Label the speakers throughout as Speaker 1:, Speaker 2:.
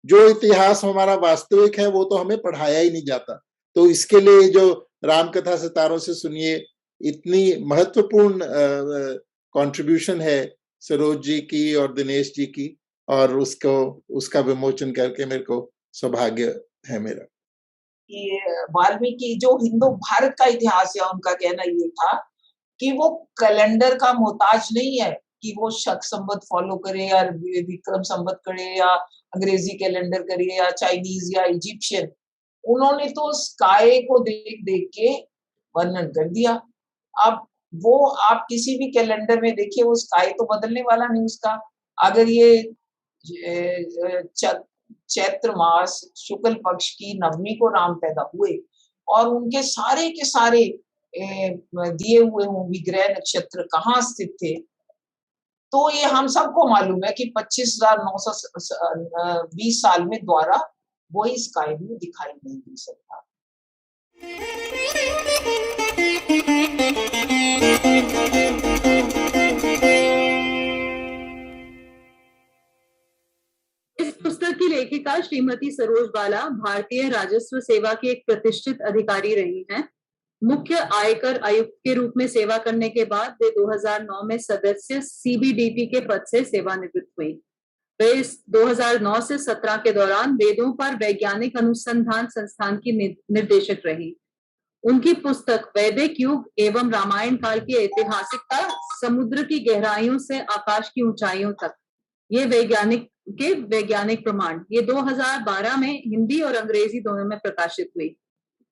Speaker 1: जो इतिहास हमारा वास्तविक है वो तो हमें पढ़ाया ही नहीं जाता। तो इसके लिए जो रामकथा सितारों से सुनिए इतनी महत्वपूर्ण कंट्रीब्यूशन है सरोज जी की और दिनेश जी की, और उसका विमोचन करके मेरे को सौभाग्य है मेरा।
Speaker 2: कि वाल्मीकि जो हिंदू भारत का इतिहास है, उनका कहना ये था कि वो कैलेंडर का मोहताज नहीं है कि वो शक संवत फॉलो करे या विक्रम संवत करे या अंग्रेजी कैलेंडर करे या चाइनीज या इजिप्शियन। उन्होंने तो स्काई को देख-देख के वर्णन कर दिया। अब वो आप किसी भी कैलेंडर में देखिए, वो स्काई तो बदलने वाला नहीं उसका। अगर ये चैत्र मास शुक्ल पक्ष की नवमी को राम पैदा हुए और उनके सारे के सारे दिए हुए हों विग्रह नक्षत्र कहाँ स्थित थे, तो ये हम सबको मालूम है कि 25,920 साल में द्वारा वही स्काई ब्लू दिखाई नहीं दे सकता।
Speaker 3: इस पुस्तक की लेखिका श्रीमती सरोज बाला भारतीय राजस्व सेवा की एक प्रतिष्ठित अधिकारी रही हैं। मुख्य आयकर आयुक्त के रूप में सेवा करने के बाद वे 2009 में सदस्य सीबीडीटी के पद से सेवानिवृत्त हुई। वे 2009 से 17 के दौरान वेदों पर वैज्ञानिक अनुसंधान संस्थान की निर्देशक रही। उनकी पुस्तक वैदिक युग एवं रामायण काल की ऐतिहासिकता, समुद्र की गहराइयों से आकाश की ऊंचाइयों तक, ये वैज्ञानिक प्रमाण, ये 2012 में हिंदी और अंग्रेजी दोनों में प्रकाशित हुई।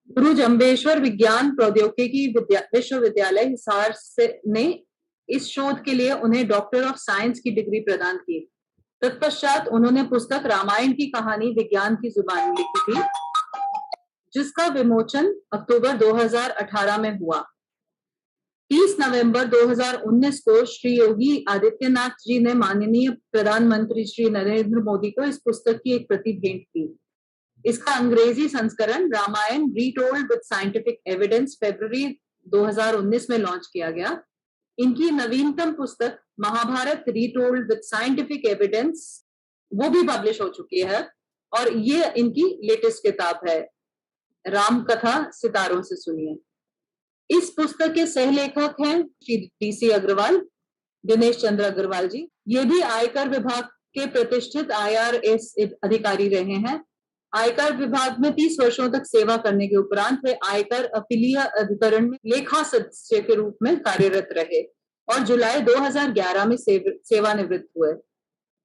Speaker 3: गुरु जम्बेश्वर विज्ञान प्रौद्योगिकी विश्वविद्यालय हिसार ने इस शोध के लिए उन्हें डॉक्टर ऑफ साइंस की डिग्री प्रदान की। तत्पश्चात उन्होंने पुस्तक रामायण की कहानी विज्ञान की जुबान में लिखी थी, जिसका विमोचन अक्टूबर 2018 में हुआ। 30 नवंबर 2019 को श्री योगी आदित्यनाथ जी ने माननीय प्रधानमंत्री श्री नरेंद्र मोदी को इस पुस्तक की एक प्रति भेंट की। इसका अंग्रेजी संस्करण रामायण रीटोल्ड विद साइंटिफिक एविडेंस फरवरी 2019 में लॉन्च किया गया। इनकी नवीनतम पुस्तक महाभारत रीटोल्ड विद साइंटिफिक एविडेंस वो भी पब्लिश हो चुकी है और ये इनकी लेटेस्ट किताब है, राम कथा सितारों से सुनिए। इस पुस्तक के सह लेखक हैं श्री डीसी अग्रवाल, दिनेश चंद्र अग्रवाल जी। ये भी आयकर विभाग के प्रतिष्ठित IRS अधिकारी रहे हैं। आयकर विभाग में 30 वर्षों तक सेवा करने के उपरांत वे आयकर अपीलीय अधिकरण में लेखा सदस्य के रूप में कार्यरत रहे और जुलाई 2011 में सेवानिवृत्त हुए।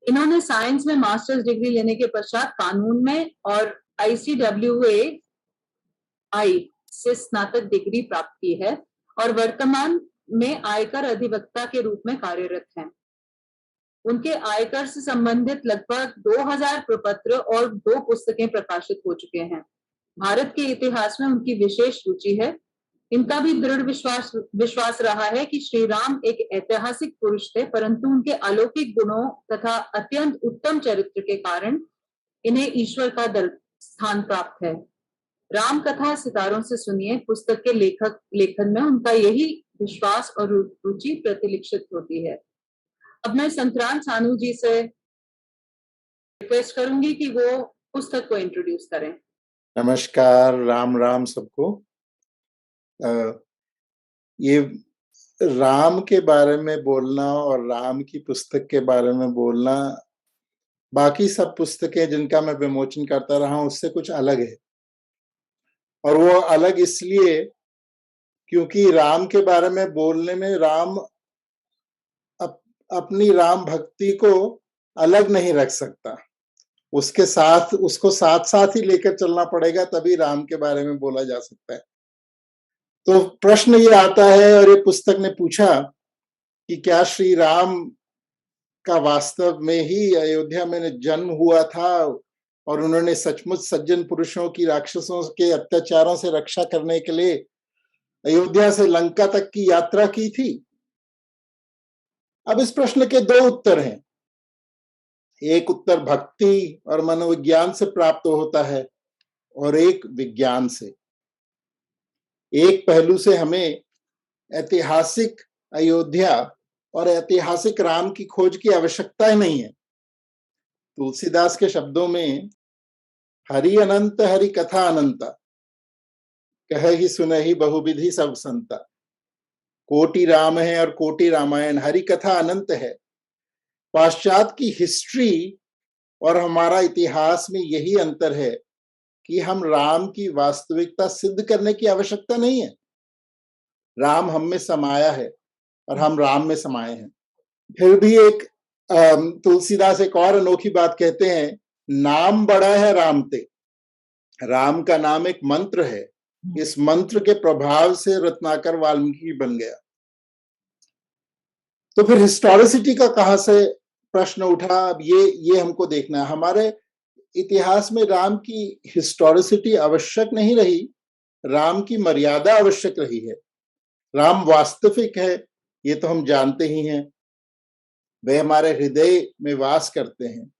Speaker 3: इन्होंने साइंस में मास्टर्स डिग्री लेने के पश्चात कानून में और ICWA से स्नातक डिग्री प्राप्त की है और वर्तमान में आयकर अधिवक्ता के रूप में कार्यरत हैं। उनके आयकर से संबंधित लगभग 2000 प्रपत्र और 2 पुस्तकें प्रकाशित हो चुके हैं। भारत के इतिहास में उनकी विशेष रुचि है। इनका भी दृढ़ विश्वास रहा है कि श्री राम एक ऐतिहासिक पुरुष थे, परंतु उनके अलौकिक गुणों तथा अत्यंत उत्तम चरित्र के कारण इन्हें ईश्वर का स्थान प्राप्त है। राम कथा सितारों से सुनिए पुस्तक के लेखन में उनका यही विश्वास और रुचि प्रतिलिखित होती है। अब मैं संतराम सानू जी से रिक्वेस्ट करूंगी कि वो पुस्तक को इंट्रोड्यूस करें।
Speaker 1: नमस्कार, राम राम सबको। ये राम के बारे में बोलना और राम की पुस्तक के बारे में बोलना बाकी सब पुस्तकें जिनका मैं विमोचन करता रहा हूं उससे कुछ अलग है, और वो अलग इसलिए क्योंकि राम के बारे में बोलने में राम अपनी राम भक्ति को अलग नहीं रख सकता, उसको साथ साथ ही लेकर चलना पड़ेगा, तभी राम के बारे में बोला जा सकता है। तो प्रश्न ये आता है, और ये पुस्तक ने पूछा कि क्या श्री राम का वास्तव में ही अयोध्या में जन्म हुआ था और उन्होंने सचमुच सज्जन पुरुषों की राक्षसों के अत्याचारों से रक्षा करने के लिए अयोध्या से लंका तक की यात्रा की थी? अब इस प्रश्न के 2 उत्तर हैं। एक उत्तर भक्ति और मनोविज्ञान से प्राप्त होता है और एक विज्ञान से। एक पहलू से हमें ऐतिहासिक अयोध्या और ऐतिहासिक राम की खोज की आवश्यकता ही नहीं है। तुलसीदास के शब्दों में हरि अनंत हरि कथा अनंता, कह ही सुनहि बहुविधि सब संता। कोटि राम है और कोटि रामायण, हरि कथा अनंत है। पाश्चात्य की हिस्ट्री और हमारा इतिहास में यही अंतर है कि हम राम की वास्तविकता सिद्ध करने की आवश्यकता नहीं है। राम हम में समाया है और हम राम में समाये हैं। फिर भी एक तुलसीदास एक और अनोखी बात कहते हैं, नाम बड़ा है राम ते। राम का नाम एक मंत्र है, इस मंत्र के प्रभाव से रत्नाकर वाल्मीकि बन गया। तो फिर हिस्टोरिसिटी का कहां से प्रश्न उठा, अब ये हमको देखना है। हमारे इतिहास में राम की हिस्टोरिसिटी आवश्यक नहीं रही, राम की मर्यादा आवश्यक रही है। राम वास्तविक है, ये तो हम जानते ही हैं। वह हमारे हृदय में वास करते हैं।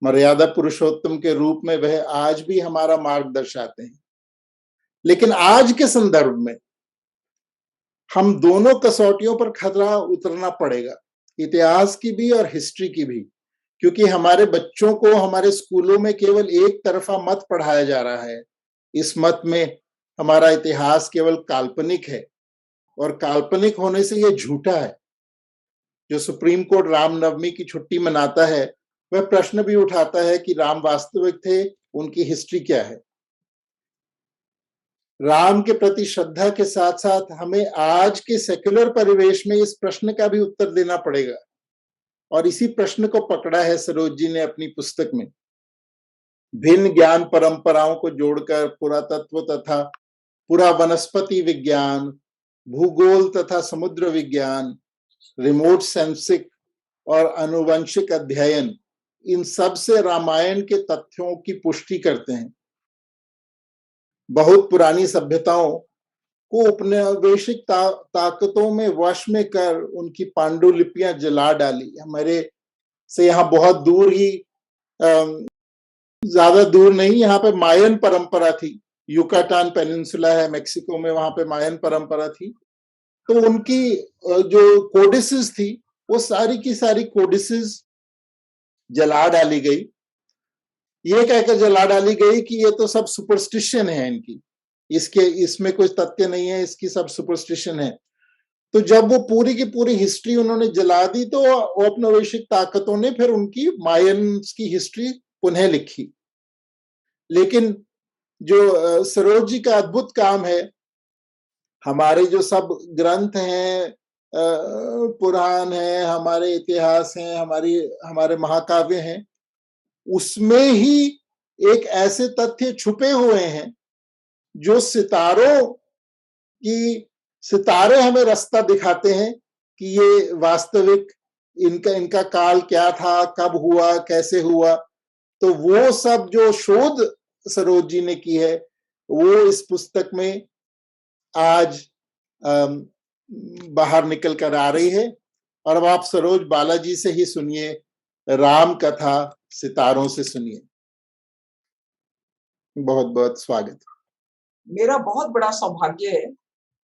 Speaker 1: मर्यादा पुरुषोत्तम के रूप में वह आज भी हमारा मार्ग दर्शाते हैं। लेकिन आज के संदर्भ में हम दोनों कसौटियों पर खतरा उतरना पड़ेगा, इतिहास की भी और हिस्ट्री की भी, क्योंकि हमारे बच्चों को हमारे स्कूलों में केवल एक तरफा मत पढ़ाया जा रहा है। इस मत में हमारा इतिहास केवल काल्पनिक है, और काल्पनिक होने से यह झूठा है। जो सुप्रीम कोर्ट रामनवमी की छुट्टी मनाता है, वह प्रश्न भी उठाता है कि राम वास्तविक थे, उनकी हिस्ट्री क्या है। राम के प्रति श्रद्धा के साथ साथ हमें आज के सेक्युलर परिवेश में इस प्रश्न का भी उत्तर देना पड़ेगा, और इसी प्रश्न को पकड़ा है सरोज जी ने अपनी पुस्तक में। भिन्न ज्ञान परंपराओं को जोड़कर पुरातत्व तथा पुरा वनस्पति विज्ञान, भूगोल तथा समुद्र विज्ञान, रिमोट सेंसिक और अनुवंशिक अध्ययन, इन सब से रामायण के तथ्यों की पुष्टि करते हैं। बहुत पुरानी सभ्यताओं को उपनिवेशिक ताकतों में वश में कर उनकी पांडुलिपियां जला डाली। हमारे से यहाँ बहुत दूर ही, ज्यादा दूर नहीं, यहाँ पे मायन परंपरा थी। युकाटान पेनिनसुला है मेक्सिको में, वहां पे मायन परंपरा थी। तो उनकी जो कोडिसेस थी, वो सारी की सारी कोडिसेस जला डाली गई। ये कहकर जला डाली गई कि ये तो सब सुपरस्टिशन है इनकी, इसमें कोई तथ्य नहीं है, इसकी सब सुपरस्टिशन है। तो जब वो पूरी की पूरी हिस्ट्री उन्होंने जला दी, तो औपनिवेशिक ताकतों ने फिर उनकी मायन्स की हिस्ट्री पुनः लिखी। लेकिन जो सरोज जी का अद्भुत काम है, हमारे जो सब ग्रंथ हैं, पुराण है, हमारे इतिहास हैं, हमारे महाकाव्य हैं, उसमें ही एक ऐसे तथ्य छुपे हुए हैं जो सितारे हमें रास्ता दिखाते हैं कि ये वास्तविक इनका काल क्या था, कब हुआ, कैसे हुआ। तो वो सब जो शोध सरोज जी ने की है, वो इस पुस्तक में आज बाहर निकल कर आ रही है। और अब आप सरोज बालाजी से ही सुनिए, राम कथा सितारों से सुनिए। बहुत बहुत स्वागत।
Speaker 2: मेरा बहुत बड़ा सौभाग्य है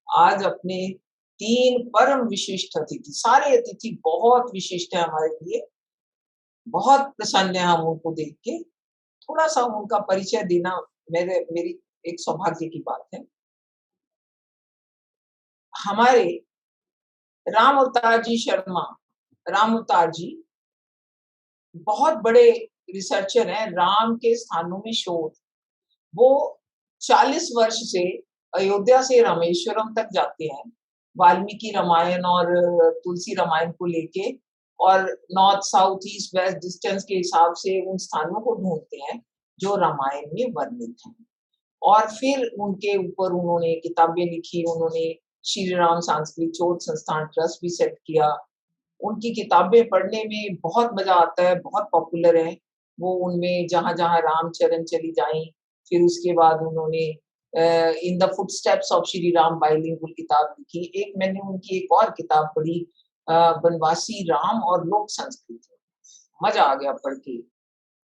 Speaker 2: आज अपने 3 परम विशिष्ट अतिथि, सारे अतिथि बहुत विशिष्ट है हमारे लिए, बहुत प्रसन्न है हम उनको देख के। थोड़ा सा उनका परिचय देना मेरी एक सौभाग्य की बात है। हमारे राम अवतार जी शर्मा, राम अवतार जी बहुत बड़े रिसर्चर हैं राम के स्थानों में शोध। वो 40 वर्ष से अयोध्या से रामेश्वरम तक जाते हैं, वाल्मीकि रामायण और तुलसी रामायण को लेके, और north south east west distance के हिसाब से उन स्थानों को ढूंढते हैं जो रामायण में वर्णित हैं। और फिर उनके ऊपर उन्होंने किताबें लिखी। उन्होंने श्री राम सांस्कृतिक शोध संस्थान ट्रस्ट भी सेट किया। उनकी किताबें पढ़ने में बहुत मजा आता है, बहुत पॉपुलर है वो। उनमें जहां जहां रामचरण चली जाएं, फिर उसके बाद उन्होंने in the footsteps of Shri Ram bilingual किताब लिखी। एक मैंने उनकी एक और किताब पढ़ी, बनवासी राम और लोक संस्कृति, मजा आ गया पढ़ के।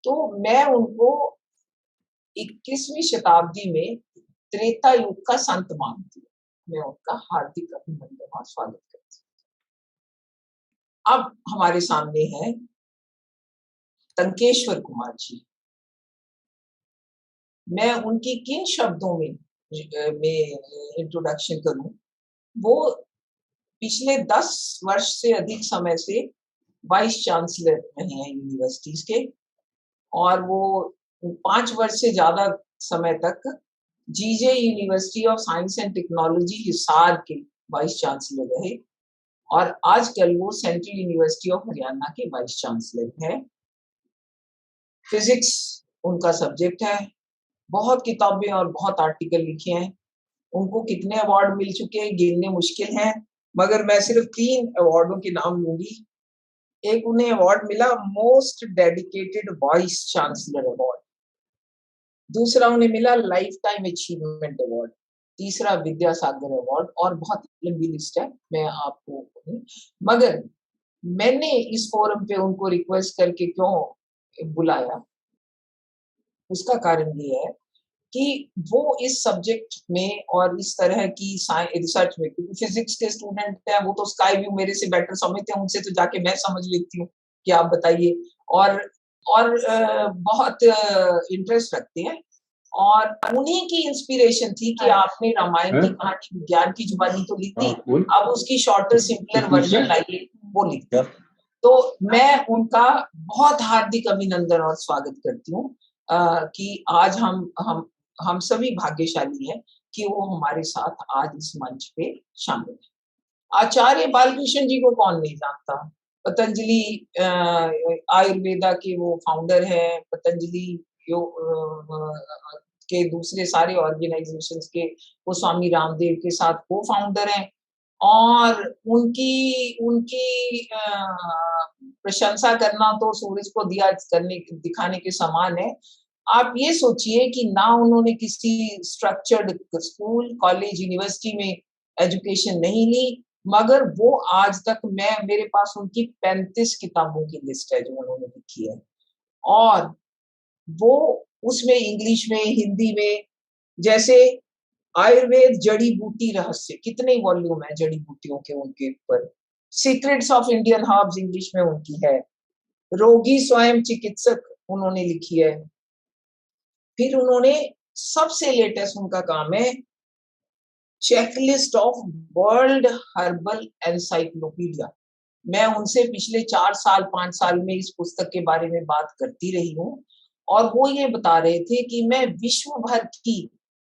Speaker 2: तो मैं उनको 21वीं शताब्दी में त्रेता युग का संत मानती हूँ। मैं उनका हार्दिक अभिनंदन और स्वागत करती हूँ। अब हमारे सामने है तंकेश्वर कुमार जी। मैं उनकी किन शब्दों में इंट्रोडक्शन करूं, वो पिछले 10 वर्ष से अधिक समय से वाइस चांसलर रहे हैं यूनिवर्सिटीज के, और वो 5 वर्ष से ज्यादा समय तक GJ university of science and technology Hisar के वाइस चांसलर रहे, और आजकल वो सेंट्रल यूनिवर्सिटी ऑफ हरियाणा के वाइस चांसलर हैं। फिजिक्स उनका सब्जेक्ट है, बहुत किताबें और बहुत आर्टिकल लिखे हैं। उनको कितने अवार्ड मिल चुके हैं गिनने मुश्किल है, मगर मैं सिर्फ 3 अवार्डों के नाम लूंगी। एक उन्हें अवार्ड मिला most dedicated vice chancellor award, दूसरा उन्हें मिला लाइफ टाइम अचीवमेंट अवार्ड, तीसरा विद्यासागर अवार्ड, और बहुत लंबी लिस्ट है, मैं आपको मगर मैंने इस फोरम पे उनको रिक्वेस्ट करके क्यों बुलाया, उसका कारण ये है कि वो इस सब्जेक्ट में और इस तरह की रिसर्च में, क्योंकि फिजिक्स के स्टूडेंट हैं, वो तो स्काई व्यू मेरे से बेटर समझते हैं, उनसे तो जाके मैं समझ लेती हूँ कि आप बताइए, और बहुत इंटरेस्ट रखते हैं, और उन्हीं की इंस्पिरेशन थी कि आपने रामायण की कहानी विज्ञान की जुबानी तो लिख दी, अब उसकी शॉर्टर सिंपलर वर्जन लाइए, वो लिखते। तो मैं उनका बहुत हार्दिक अभिनंदन और स्वागत करती हूँ कि आज हम सभी भाग्यशाली हैं कि वो हमारे साथ आज इस मंच पे शामिल हैं। आचार्य बालकृष्ण जी को कौन नहीं जानता, पतंजलि आयुर्वेदा के वो फाउंडर हैं, पतंजलि के दूसरे सारे ऑर्गेनाइजेशंस के वो स्वामी रामदेव के साथ को फाउंडर हैं, और उनकी उनकी प्रशंसा करना तो सूरज को दिया दिखाने के समान है। आप ये सोचिए कि ना उन्होंने किसी स्ट्रक्चर्ड स्कूल, कॉलेज, यूनिवर्सिटी में एजुकेशन नहीं ली, मगर वो आज तक मेरे पास उनकी 35 किताबों की लिस्ट है जो उन्होंने लिखी है, और वो उसमें इंग्लिश में, हिंदी में, जैसे आयुर्वेद जड़ी बूटी रहस्य, कितने वॉल्यूम है जड़ी बूटियों के उनके ऊपर, secrets of Indian herbs English में उनकी है, रोगी स्वयं चिकित्सक उन्होंने लिखी है, फिर उन्होंने सबसे लेटेस्ट उनका काम है checklist of world herbal encyclopedia. मैं उनसे पिछले 4 साल 5 साल में इस पुस्तक के बारे में बात करती रही हूँ, और वो ये बता रहे थे कि मैं विश्व भर की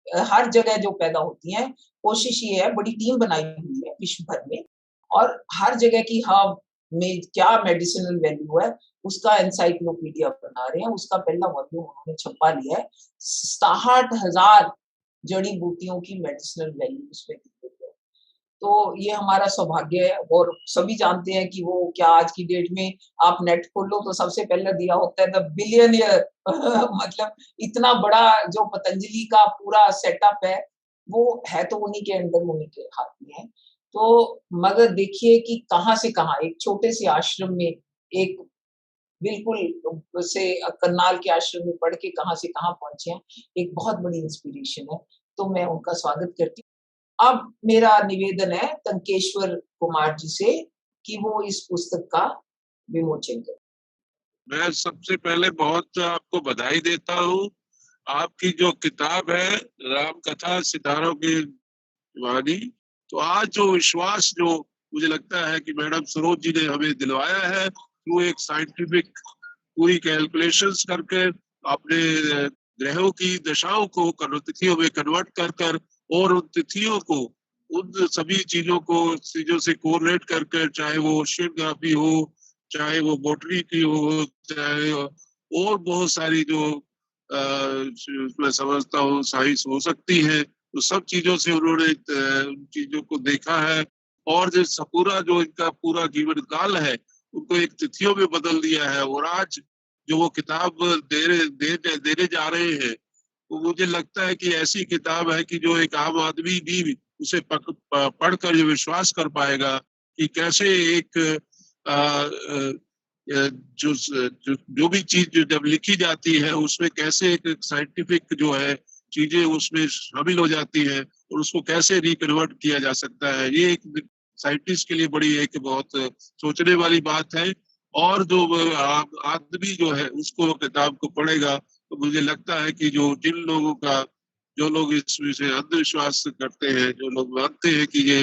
Speaker 2: हर जगह जो पैदा होती है, कोशिश ये है, बड़ी टीम बनाई हुई है विश्व भर में, और हर जगह की हर्ब में क्या मेडिसिनल वैल्यू है उसका एनसाइक्लोपीडिया बना रहे हैं। उसका पहला वॉल्यूम उन्होंने छपा लिया है, 67,000 जड़ी बूटियों की मेडिसिनल वैल्यू उसमें दी गई है। तो ये हमारा सौभाग्य है, और सभी जानते हैं कि वो क्या आज की डेट में आप नेट खोलो तो सबसे पहले दिया होता है द बिलियनियर मतलब इतना बड़ा जो पतंजलि का पूरा सेटअप है, वो है तो उन्हीं के अंडर, उन्हीं के हाथ में है। तो मगर देखिए कि कहाँ से कहाँ एक छोटे से आश्रम में, एक बिल्कुल से करनाल के आश्रम में पढ़ के कहाँ से कहाँ पहुंचे हैं, एक बहुत बड़ी इंस्पिरेशन है। तो मैं उनका स्वागत करती हूँ। अब मेरा निवेदन है तंकेश्वर कुमार जी से कि वो इस पुस्तक का विमोचन करें।
Speaker 4: मैं सबसे पहले बहुत आपको बधाई देता हूँ। आपकी जो किताब है राम कथा सितारों की वाणी, तो आज जो विश्वास जो मुझे लगता है कि मैडम सरोज जी ने हमें दिलवाया है, वो एक साइंटिफिक पूरी कैलकुलेशंस करके अपने ग्रहों की दशाओं को तिथियों में कन्वर्ट कर कर, और उन तिथियों को उन सभी चीजों से कोरिलेट कर, चाहे वो ओशियोग्राफी हो, चाहे वो बॉटनी की हो, चाहे और बहुत सारी जो मैं समझता हूँ साइंस हो सकती है, तो सब चीजों से उन्होंने उन चीजों को देखा है, और जो पूरा जो इनका पूरा जीवन काल है उनको एक तिथियों में बदल दिया है। और आज जो वो किताब देने जा रहे हैं, तो मुझे लगता है कि ऐसी किताब है कि जो एक आम आदमी भी उसे पढ़कर जो विश्वास कर पाएगा कि कैसे एक जो भी चीज जब लिखी जाती है उसमें कैसे एक साइंटिफिक जो है चीजें उसमें शामिल हो जाती है, और उसको कैसे रिकन्वर्ट किया जा सकता है। ये एक साइंटिस्ट के लिए बड़ी एक बहुत सोचने वाली बात है, और जो आदमी जो है उसको किताब को पढ़ेगा तो मुझे लगता है कि जो लोग इस विषय अंधविश्वास करते हैं, जो लोग मानते हैं कि ये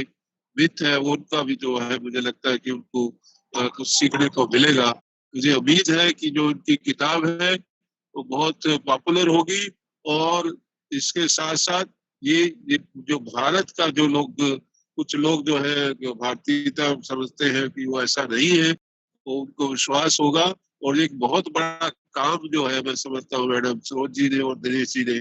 Speaker 4: मिथ है, वो उनका भी जो है मुझे लगता है कि उनको कुछ सीखने को मिलेगा। मुझे उम्मीद है कि जो उनकी किताब है वो बहुत पॉपुलर होगी, और इसके साथ साथ ये जो भारत का जो लोग, कुछ लोग जो है जो भारतीयता समझते हैं कि वो ऐसा नहीं है, वो उनको विश्वास होगा। और एक बहुत बड़ा काम जो है मैं समझता हूँ मैडम सरोज जी ने और दिनेश जी ने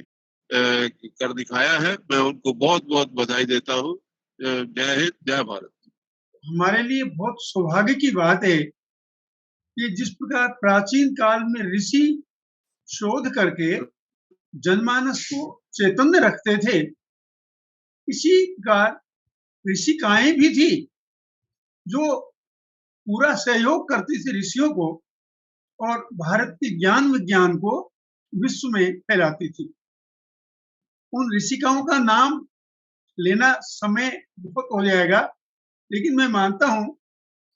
Speaker 4: कर दिखाया है। मैं उनको बहुत बहुत बधाई देता हूँ। जय हिंद, जय भारत।
Speaker 5: हमारे लिए बहुत सौभाग्य की बात है कि जिस प्रकार प्राचीन काल में ऋषि शोध करके जनमानस को चैतन्य रखते थे, इसी प्रकार ऋषिकाएं भी थी जो पूरा सहयोग करती थी ऋषियों को, और भारत के ज्ञान विज्ञान को विश्व में फैलाती थी। उन ऋषिकाओं का नाम लेना समय बहुत हो जाएगा, लेकिन मैं मानता हूं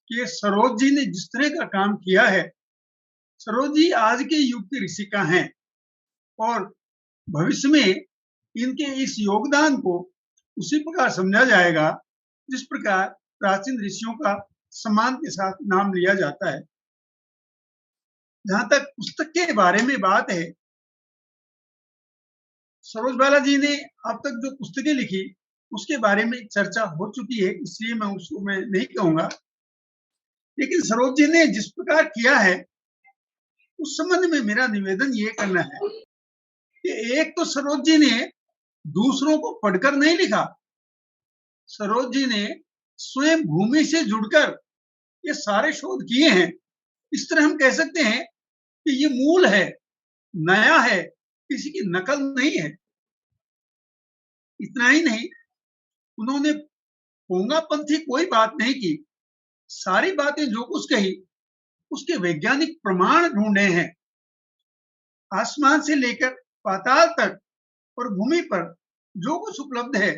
Speaker 5: कि सरोज जी ने जिस तरह का काम किया है, सरोज जी आज के युग की ऋषिका हैं, और भविष्य में इनके इस योगदान को उसी प्रकार समझा जाएगा जिस प्रकार प्राचीन ऋषियों का सम्मान के साथ नाम लिया जाता है। जहां तक पुस्तक के बारे में बात है, सरोज बाला जी ने अब तक जो पुस्तकें लिखी उसके बारे में चर्चा हो चुकी है, इसलिए मैं उसको मैं नहीं कहूंगा। लेकिन सरोज जी ने जिस प्रकार किया है, उस संबंध में मेरा निवेदन ये करना है कि एक तो सरोज जी ने दूसरों को पढ़कर नहीं लिखा, सरोज जी ने स्वयं भूमि से जुड़कर ये सारे शोध किए हैं। इस तरह हम कह सकते हैं कि ये मूल है, नया है, किसी की नकल नहीं है। इतना ही नहीं, उन्होंने पोंगापंथी कोई बात नहीं की, सारी बातें जो कुछ कही उसके वैज्ञानिक प्रमाण ढूंढे हैं। आसमान से लेकर पाताल तक और भूमि पर जो कुछ उपलब्ध है,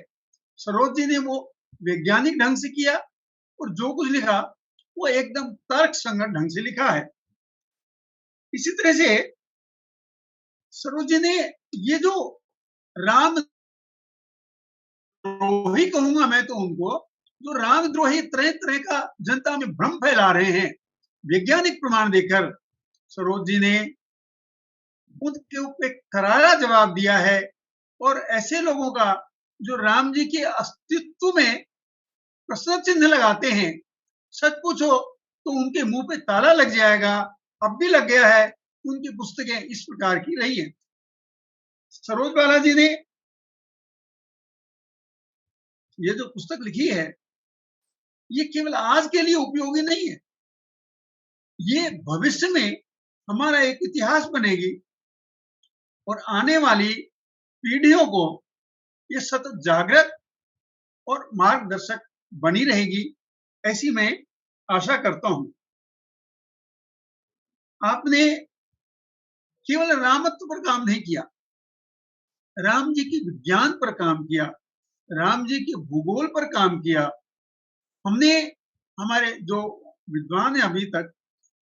Speaker 5: सरोज जी ने वो वैज्ञानिक ढंग से किया, और जो कुछ लिखा वो एकदम तर्क संगत ढंग से लिखा है। इसी तरह से सरोज जी ने ये जो राम द्रोही कहूंगा मैं तो उनको, जो रामद्रोही तरह तरह का जनता में भ्रम फैला रहे हैं, वैज्ञानिक प्रमाण देकर सरोज जी ने उनके ऊपर करारा जवाब दिया है। और ऐसे लोगों का जो राम जी के अस्तित्व में प्रश्न चिन्ह लगाते हैं, सच पूछो तो उनके मुंह पे ताला लग जाएगा, अब भी लग गया है। उनकी पुस्तकें इस प्रकार की रही है। सरोज बाला जी ने ये जो पुस्तक लिखी है, ये केवल आज के लिए उपयोगी नहीं है, ये भविष्य में हमारा एक इतिहास बनेगी, और आने वाली पीढ़ियों को ये सतत जागृत और मार्गदर्शक बनी रहेगी, ऐसी मैं आशा करता हूं। आपने केवल रामत्व पर काम नहीं किया, राम जी के विज्ञान पर काम किया, राम जी के भूगोल पर काम किया। हमने, हमारे जो विद्वान है अभी तक,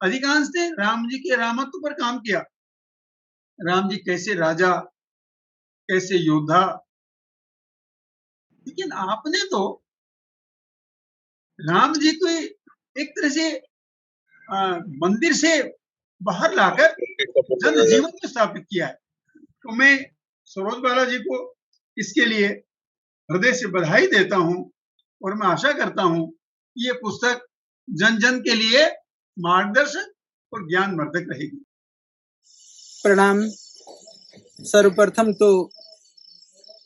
Speaker 5: अधिकांश ने राम जी के रामत्व पर काम किया। राम जी कैसे राजा, कैसे योद्धा, लेकिन आपने तो राम जी को एक तरह से मंदिर से बाहर लाकर जन जीवन में स्थापित किया है। तो मैं सरोज बाला जी को इसके लिए हृदय से बधाई देता हूं, और मैं आशा करता हूं कि ये पुस्तक जन जन के लिए मार्गदर्शक और ज्ञानवर्धक रहेगी।
Speaker 6: प्रणाम। सर्वप्रथम तो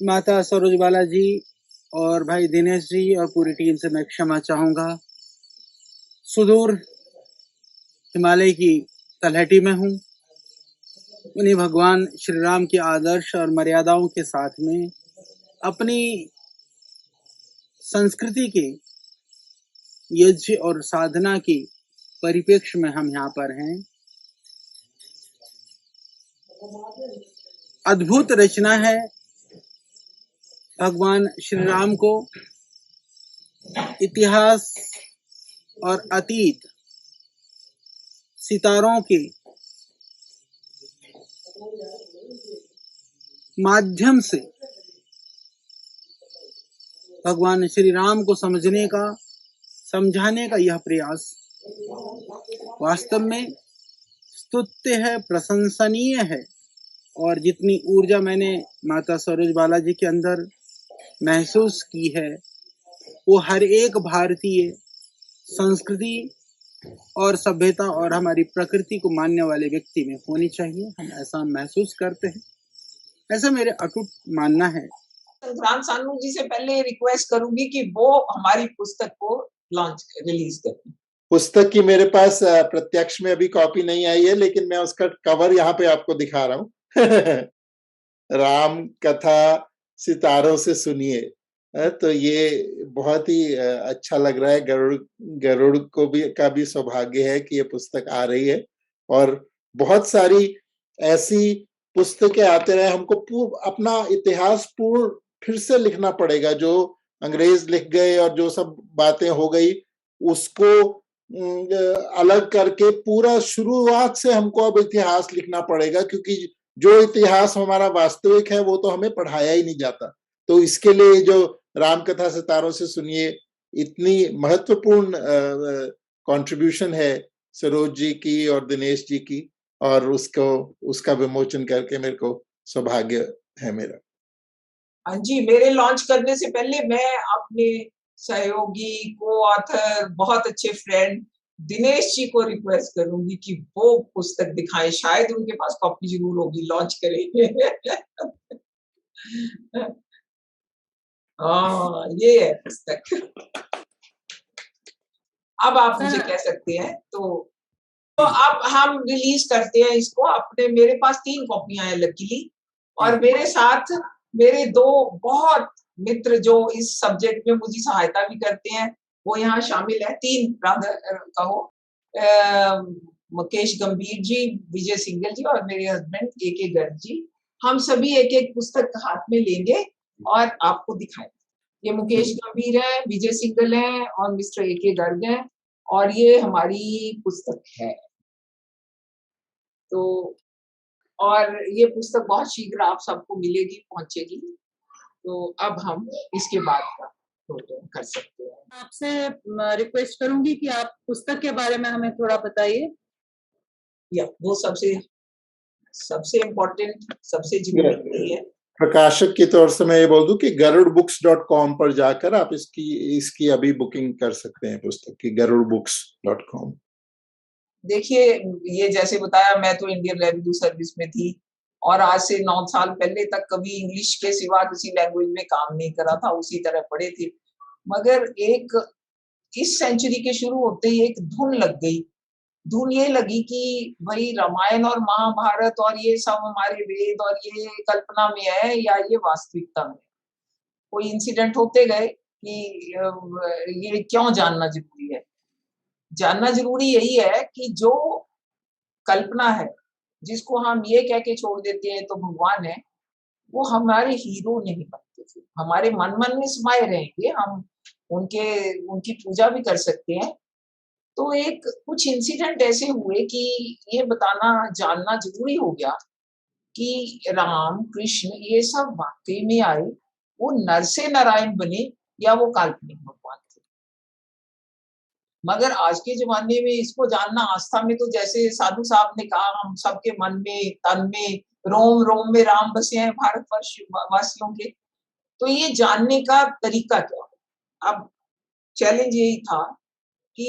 Speaker 6: माता सरोज बाला जी और भाई दिनेश जी और पूरी टीम से मैं क्षमा चाहूंगा। सुदूर हिमालय की तलहटी में हूँ, उन्हीं भगवान श्री राम के आदर्श और मर्यादाओं के साथ में अपनी संस्कृति के यज्ञ और साधना की परिप्रेक्ष्य में हम यहाँ पर हैं। अद्भुत रचना है भगवान श्री राम को इतिहास और अतीत, सितारों के माध्यम से भगवान श्री राम को समझने का, समझाने का यह प्रयास वास्तव में स्तुत्य है, प्रशंसनीय है। और जितनी ऊर्जा मैंने माता सरोज बाला जी के अंदर महसूस की है, वो हर एक भारतीय संस्कृति और सभ्यता और हमारी प्रकृति को मानने वाले व्यक्ति में होनी चाहिए। हम ऐसा महसूस करते हैं, ऐसा मेरे अटूट मानना है।
Speaker 2: संक्रांत सानू जी से पहले रिक्वेस्ट करूंगी कि वो हमारी पुस्तक को लॉन्च रिलीज करें।
Speaker 1: पुस्तक की मेरे पास प्रत्यक्ष में अभी कॉपी नहीं आई है, लेकिन मैं उसका कवर यहाँ पे आपको दिखा रहा हूँ। राम कथा सितारों से सुनिए। तो ये बहुत ही अच्छा लग रहा है। गरुड़ को भी का भी सौभाग्य है कि ये पुस्तक आ रही है, और बहुत सारी ऐसी पुस्तकें आते रहे। हमको अपना इतिहास पूर्ण फिर से लिखना पड़ेगा। जो अंग्रेज लिख गए और जो सब बातें हो गई, उसको अलग करके पूरा शुरुआत से हमको अब इतिहास लिखना पड़ेगा, क्योंकि जो इतिहास हमारा वास्तविक है वो तो हमें पढ़ाया ही नहीं जाता। तो इसके लिए जो रामकथा सितारों से सुनिए इतनी महत्वपूर्ण कंट्रीब्यूशन है सरोज जी की और दिनेश जी की, और उसका विमोचन करके मेरे को सौभाग्य है मेरा।
Speaker 2: हाँ जी, मेरे लॉन्च करने से पहले मैं अपने सहयोगी, को ऑथर, बहुत अच्छे फ्रेंड दिनेश जी को रिक्वेस्ट करूंगी कि वो पुस्तक दिखाएं। शायद उनके पास कॉपी जरूर होगी, लॉन्च करेंगे। हाँ, ये है पुस्तक। अब आप मुझे कह सकते हैं तो अब हम रिलीज करते हैं इसको। अपने मेरे पास 3 कॉपियां हैं लकीली, और मेरे साथ मेरे 2 बहुत मित्र जो इस सब्जेक्ट में मुझे सहायता भी करते हैं, वो यहाँ शामिल है। 3 कहो, मुकेश गंभीर जी, विजय सिंगल जी और मेरे हस्बैंड AK गर्ग जी। हम सभी एक पुस्तक हाथ में लेंगे और आपको दिखाएंगे। ये मुकेश गंभीर है, विजय सिंगल है और मिस्टर AK गर्ग है, और ये हमारी पुस्तक है। तो और ये पुस्तक बहुत शीघ्र आप सबको मिलेगी, पहुंचेगी। तो अब हम इसके बाद का प्रोग्राम कर सकते हैं।
Speaker 3: आपसे रिक्वेस्ट करूंगी कि आप पुस्तक के बारे में हमें थोड़ा बताइए।
Speaker 2: या वो सबसे इम्पोर्टेंट, सबसे जरूरी है।
Speaker 1: प्रकाशक की तौर से मैं ये बोल दूं कि garudbooks.com पर जाकर आप इसकी अभी बुकिंग कर सकते हैं, पुस्तक की garudbooks.com।
Speaker 2: देखिए, ये जैसे बताया, मैं तो इंडियन रेवेन्यू सर्विस में थी और आज से 9 साल पहले तक कभी इंग्लिश के सिवा किसी लैंग्वेज में काम नहीं करा था, उसी तरह पढ़े थे। मगर एक इस सेंचुरी के शुरू होते ही एक धुन लग गई। धुन ये लगी कि भाई रामायण और महाभारत और ये सब हमारे वेद और ये कल्पना में है या ये वास्तविकता में। कोई इंसिडेंट होते गए कि ये क्यों जानना जरूरी है। जानना जरूरी यही है कि जो कल्पना है, जिसको हम ये कह के छोड़ देते हैं तो भगवान है, वो हमारे हीरो नहीं बनते थे। हमारे मन में समाये रहेंगे, हम उनकी पूजा भी कर सकते हैं। तो एक कुछ इंसिडेंट ऐसे हुए कि ये जानना जरूरी हो गया कि राम कृष्ण ये सब वाकई में आए, वो नर से नारायण बने या वो काल्पनिक भगवान थे। मगर आज के जमाने में इसको जानना आस्था में, तो जैसे साधु साहब ने कहा, हम सबके मन में, तन में, रोम रोम में राम बसे हैं भारतवर्ष वासियों के। तो ये जानने का तरीका क्या है? अब चैलेंज यही था कि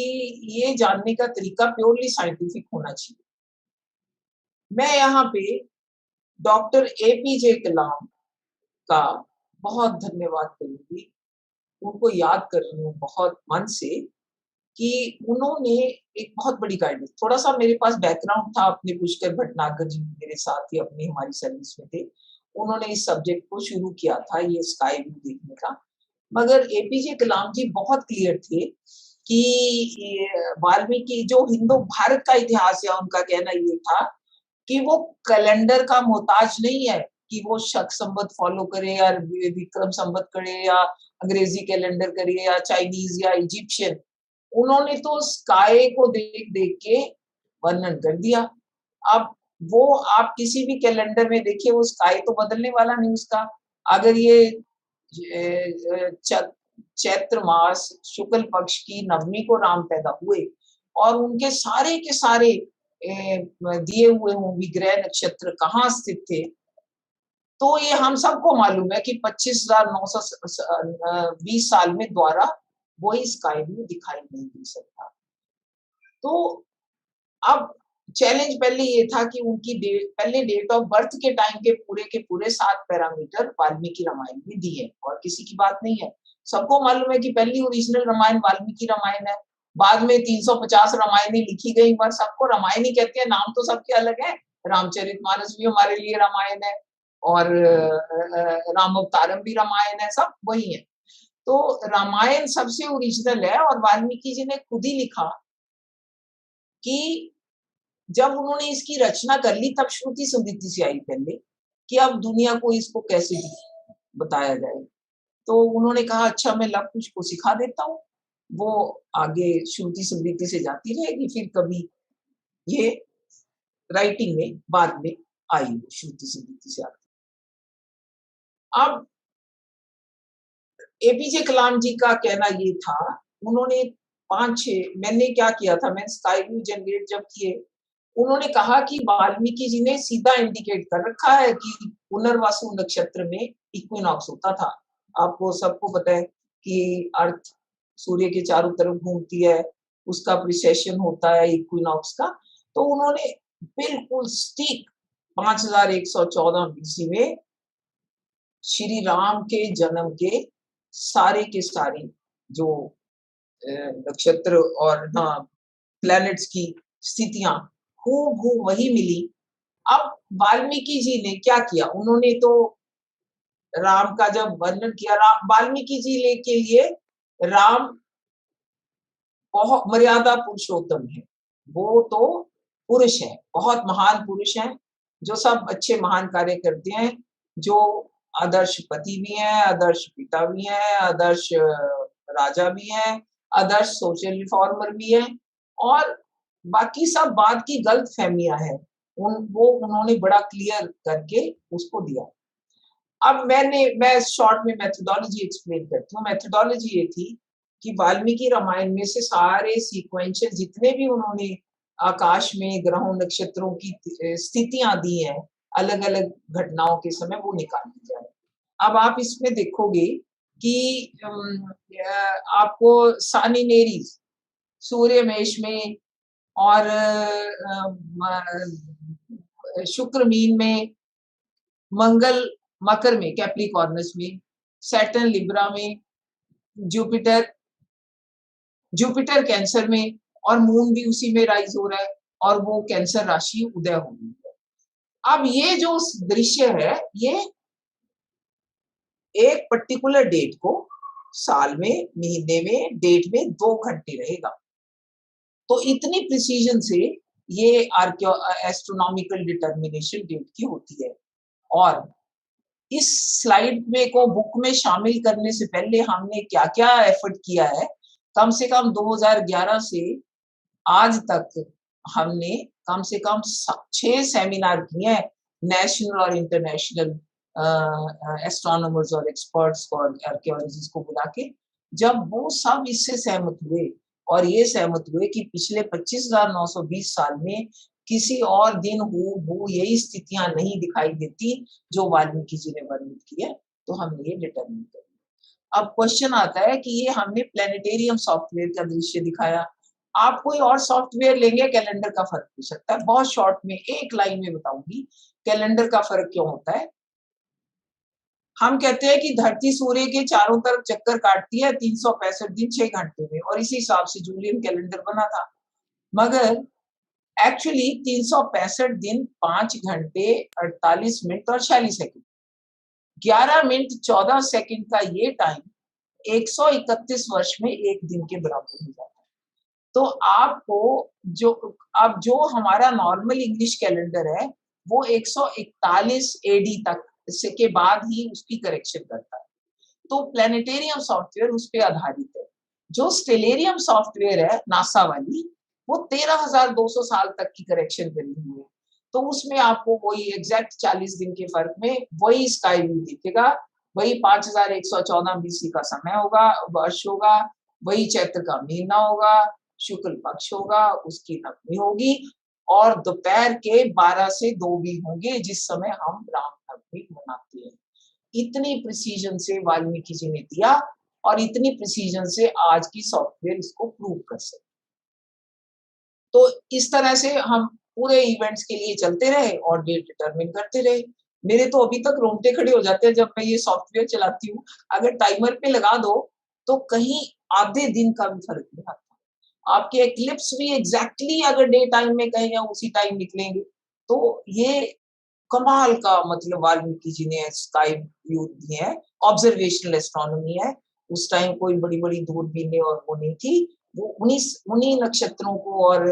Speaker 2: ये जानने का तरीका प्योरली साइंटिफिक होना चाहिए। मैं यहाँ पे डॉक्टर APJ कलाम का बहुत धन्यवाद करूंगी, उनको याद कर रही हूँ बहुत मन से कि उन्होंने एक बहुत बड़ी गाइडेंस। थोड़ा सा मेरे पास बैकग्राउंड था, अपने पुष्कर भटनागर जी मेरे साथ ही अपनी हमारी सर्विस में थे। उन्होंने इस सब्जेक्ट को शुरू किया था, ये स्काई व्यू देखने का। मगर APJ कलाम जी बहुत क्लियर थे कि वाल्मीकि जो हिंदू भारत का इतिहास है, उनका कहना ये था कि वो कैलेंडर का मोहताज नहीं है कि वो शक संवत फॉलो करे या विक्रम संवत करे या अंग्रेजी कैलेंडर करे या चाइनीज या इजिप्शियन। उन्होंने तो स्काई को देख देख के वर्णन कर दिया। अब वो आप किसी भी कैलेंडर में देखिए, वो स्काई तो बदलने वाला नहीं उसका। अगर ये चैत्र मास शुक्ल पक्ष की नवमी को राम पैदा हुए और उनके सारे के सारे दिए हुए हों विग्रह नक्षत्र कहाँ स्थित थे, तो ये हम सबको मालूम है कि 25,920 साल में द्वारा वही स्काई व्यू दिखाई नहीं दे सकता। तो अब चैलेंज पहले ये था कि उनकी पहले डेट ऑफ बर्थ के टाइम के पूरे 7 पैरामीटर वाल्मीकि रामायण में दिए हैं और किसी की बात नहीं है। सबको मालूम है कि पहली ओरिजिनल रामायण वाल्मीकि रामायण है। बाद में 350 रामायणें लिखी गई, पर सबको रामायण ही कहते हैं, नाम तो सबके अलग है। रामचरितमानस भी हमारे लिए रामायण है और रामावतारम भी रामायण है, सब वही है। तो रामायण सबसे ओरिजिनल है और वाल्मीकि जी ने खुद ही लिखा कि जब उन्होंने इसकी रचना कर ली तब श्रुति स्मृति से आई पहले कि अब दुनिया को इसको कैसे बताया जाए। तो उन्होंने कहा अच्छा मैं लव कुश को सिखा देता हूँ, वो आगे श्रुति स्मृति से जाती रहेगी, फिर कभी ये राइटिंग में बाद में आई श्रुति स्मृति से आती। अब एपीजे कलाम जी का कहना ये था, उन्होंने 5-6 मैंने क्या किया था, मैं स्काई व्यू जनरेट जब किए, उन्होंने कहा कि वाल्मीकि जी ने सीधा इंडिकेट कर रखा है कि पुनर्वासु नक्षत्र में इक्विनॉक्स होता था। आपको सबको पता है कि अर्थ सूर्य के चारों तरफ घूमती है, उसका प्रिसेशन होता है इक्विनॉक्स का। तो उन्होंने बिल्कुल स्टिक 5114 बीसी में श्री राम के जन्म के सारे जो नक्षत्र और प्लैनेट्स की स्थितियां हूबहू वही मिली। अब वाल्मीकि जी ने क्या किया, उन्होंने तो राम का जब वर्णन किया, वाल्मीकि जी के लिए राम बहुत मर्यादा पुरुषोत्तम है, वो तो पुरुष है, बहुत महान पुरुष है, जो सब अच्छे महान कार्य करते हैं, जो आदर्श पति भी हैं, आदर्श पिता भी हैं, आदर्श राजा भी हैं, आदर्श सोशल रिफॉर्मर भी हैं और बाकी सब बात की गलत फहमियां हैं। उन्होंने बड़ा क्लियर करके उसको दिया। अब मैं शॉर्ट में मेथोडोलॉजी एक्सप्लेन करती हूँ। मेथोडोलॉजी ये थी कि वाल्मीकि रामायण में से सारे सीक्वेंशियल जितने भी उन्होंने आकाश में ग्रहों नक्षत्रों की स्थितियां दी हैं अलग अलग घटनाओं के समय, वो निकाल दी जाए। अब आप इसमें देखोगे कि आपको सानिनेरी सूर्य मेष में और शुक्र मीन में, मंगल मकर में कैप्रिकॉर्नस में, सैटर्न लिब्रा में, जुपिटर कैंसर में और मून भी उसी में राइज हो रहा है और वो कैंसर राशि उदय हो रही है। अब ये जो दृश्य है ये एक पर्टिकुलर डेट को साल में, महीने में, डेट में 2 घंटे रहेगा। तो इतनी प्रिसीजन से ये एस्ट्रोनॉमिकल डिटर्मिनेशन डेट की होती है। और इस स्लाइड में को बुक में शामिल करने से पहले हमने क्या क्या एफर्ट किया है, कम से कम 2011 से आज तक हमने कम से कम 6 सेमिनार किए हैं नेशनल और इंटरनेशनल एस्ट्रोनॉमर्स और एक्सपर्ट्स और आर्कियोलॉजिस्ट को बुला के। जब वो सब इससे सहमत हुए और ये सहमत हुए कि पिछले 25,920 साल में किसी और दिन हूबहू यही स्थितियां नहीं दिखाई देती जो वाल्मीकि जी ने वर्णित की है, तो हमने ये डिटरमिन कर लिया। अब क्वेश्चन आता है कि ये हमने प्लेनेटेरियम सॉफ्टवेयर का दृश्य दिखाया, आप कोई और सॉफ्टवेयर लेंगे, कैलेंडर का फर्क हो सकता है। बहुत शॉर्ट में एक लाइन में बताऊंगी कैलेंडर का फर्क क्यों होता है। हम कहते हैं कि धरती सूर्य के चारों तरफ चक्कर काटती है 365 दिन 6 घंटे में, और इसी हिसाब से जूलियन कैलेंडर बना था। मगर एक्चुअली 365 दिन 5 घंटे 48 मिनट और 46 सेकंड, 11 मिनट 14 सेकंड का ये टाइम 131 वर्ष में एक दिन के बराबर हो जाता है। तो आपको जो हमारा नॉर्मल इंग्लिश कैलेंडर है वो 141 एडी तक के बाद ही उसकी करेक्शन करता है। तो प्लेनेटेरियम सॉफ्टवेयर उस पर आधारित है। जो स्टेलेरियम सॉफ्टवेयर है नासा वाली, वो 13,200 साल तक की करेक्शन करी हुई है। तो उसमें आपको वही एग्जैक्ट 40 दिन के फर्क में वही स्काई व्यू दिखेगा, वही 5114 बीसी का समय होगा, वर्ष होगा, वही चैत्र का महीना होगा, शुक्ल पक्ष होगा, उसकी नवमी होगी और दोपहर के 12 से 2 भी होंगे जिस समय हम रामनवमी मनाते हैं। इतनी प्रिसीजन से वाल्मीकि जी ने दिया और इतनी प्रिसीजन से आज की सॉफ्टवेयर इसको प्रूव कर सकते। तो इस तरह से हम पूरे इवेंट्स के लिए चलते रहे और डेट डिटरमिन करते रहे। मेरे तो अभी तक रोंगटे खड़े हो जाते हैं जब मैं ये सॉफ्टवेयर चलाती हूँ। अगर टाइमर पे लगा दो तो कहीं आधे दिन का भी फर्क नहीं आता। आपके एक्लिप्स भी एग्जैक्टली अगर डे टाइम में कहें या उसी टाइम निकलेंगे। तो ये कमाल का मतलब वाल्मीकि जी ने स्काई व्यू दी है, ऑब्जर्वेशनल एस्ट्रोनॉमी है। उस टाइम कोई बड़ी-बड़ी दूरबीनें और वो नहीं थी। वो उन्हीं नक्षत्रों को और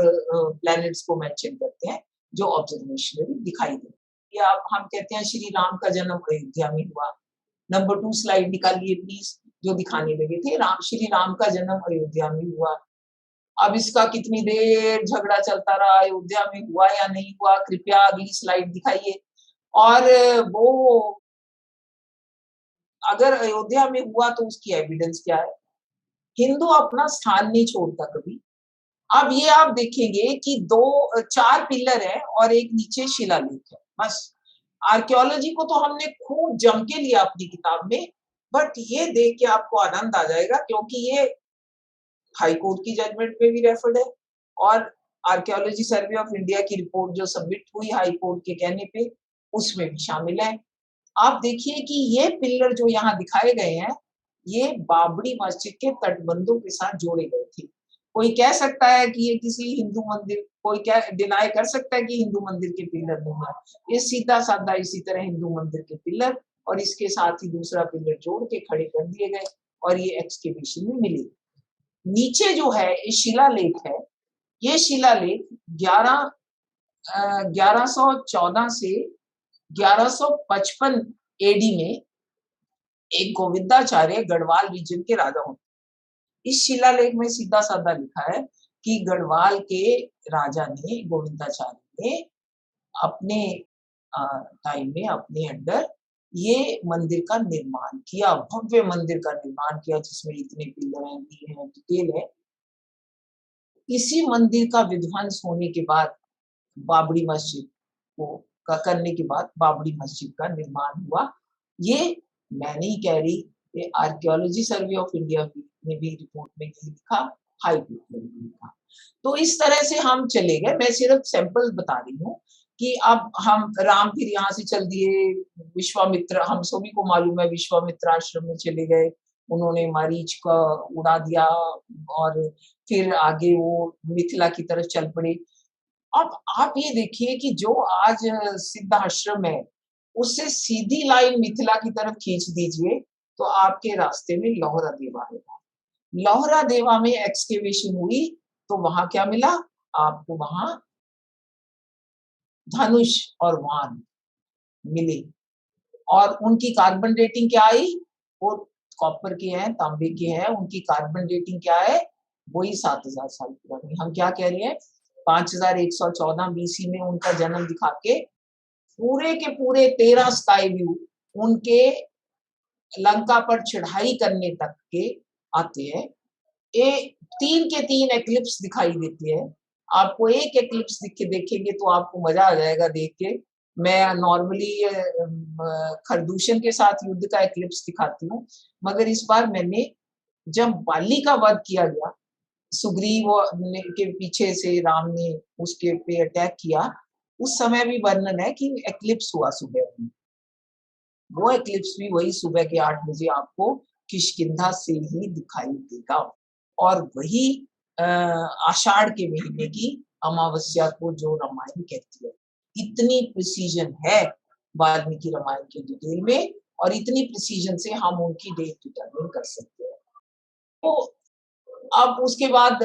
Speaker 2: प्लैनेट्स को मेंशन करते हैं जो ऑब्जर्वेशनली दिखाई दे। या हम कहते हैं श्री राम का जन्म अयोध्या में हुआ। नंबर 2 स्लाइड निकालिए प्लीज, जो दिखाने लगे थे श्री राम का जन्म अयोध्या में हुआ। अब इसका कितनी देर झगड़ा चलता रहा, अयोध्या में हुआ या नहीं हुआ, कृपया अगली स्लाइड दिखाइए। और वो अगर अयोध्या में हुआ तो उसकी एविडेंस क्या है? हिंदू अपना स्थान नहीं छोड़ता कभी। अब ये आप देखेंगे कि 4 पिलर है और एक नीचे शिलालेख है, बस। आर्कियोलॉजी को तो हमने खूब जम के लिया अपनी किताब में, बट ये देख के आपको आनंद आ जाएगा क्योंकि ये हाई कोर्ट की जजमेंट पे भी रेफर्ड है और आर्कियोलॉजी सर्वे ऑफ इंडिया की रिपोर्ट जो सबमिट हुई हाई कोर्ट के कहने पे उसमें भी शामिल है। आप देखिए कि ये पिलर जो यहाँ दिखाए गए हैं, ये बाबरी मस्जिद के तटबंधों के साथ जोड़े गए थे। कोई कह सकता है कि ये किसी हिंदू मंदिर, कोई क्या डिनाई कर सकता है कि हिंदू मंदिर के पिलर नहीं है? ये सीधा साधा इसी तरह हिंदू मंदिर के पिलर और इसके साथ ही दूसरा पिलर जोड़ के खड़े कर दिए गए और ये एक्सकेवेशन में मिले। नीचे जो है ये शिलालेख है, ये शिलालेख 1114 से 1155 एडी में एक गोविंदाचार्य गढ़वाल रीजन के राजा होते। इस शिलालेख में सीधा साधा लिखा है कि गढ़वाल के राजा ने, गोविंदाचार्य ने अपने टाइम में अपने अंडर ये मंदिर का निर्माण किया, भव्य मंदिर का निर्माण किया जिसमें इतने पिलर हैं, डिटेल है। इसी मंदिर का विध्वंस होने के बाद बाबरी मस्जिद का करने के बाद बाबरी मस्जिद का निर्माण हुआ। ये मैं नहीं कह रही, ये आर्कियोलॉजी सर्वे ऑफ इंडिया ने भी रिपोर्ट में यही लिखा, हाई कोर्ट ने भी लिखा। तो इस तरह से हम चले गए। मैं सिर्फ सैंपल बता रही हूँ कि अब हम राम फिर यहाँ से चल दिए, विश्वामित्र, हम सभी को मालूम है, विश्वामित्र आश्रम में चले गए, उन्होंने मरीच का उड़ा दिया और फिर आगे वो मिथिला की तरफ चल पड़े। अब आप ये देखिए कि जो आज सिद्धाश्रम है उससे सीधी लाइन मिथिला की तरफ खींच दीजिए तो आपके रास्ते में लौहरा देवा है। लौहरा देवा में एक्सकेवेशन हुई तो वहां क्या मिला आपको? वहां धनुष और वाण मिले और उनकी कार्बन डेटिंग क्या आई? वो कॉपर के हैं, तांबे के हैं, उनकी कार्बन डेटिंग क्या है? वही 7000 साल पुरानी। हम क्या कह रहे हैं? 5114 बीसी में उनका जन्म दिखा के पूरे के पूरे 13 स्काई व्यू उनके लंका पर चढ़ाई करने तक के आते हैं। 3 के 3 एक्लिप्स दिखाई देती है। आपको एक एक्लिप्स देखेंगे तो आपको मजा आ जाएगा देख के। मैं नॉर्मली खरदूषण के साथ युद्ध का एक्लिप्स दिखाती हूँ, मगर इस बार मैंने जब बाली का वध किया गया, सुग्रीव के पीछे से राम ने उसके पे अटैक किया, उस समय भी वर्णन है कि एक्लिप्स हुआ सुबह में। वो एक्लिप्स भी वही सुबह के 8 बजे आपको किष्किंधा से ही दिखाई देगा और वही आषाढ़ के महीने की अमावस्या को जो रामायण कहती है। इतनी प्रिसीजन है वाल्मीकि रामायण के डिटेल में और इतनी प्रिसीजन से हम उनकी डेट डिटरमिन कर सकते हैं। तो अब उसके बाद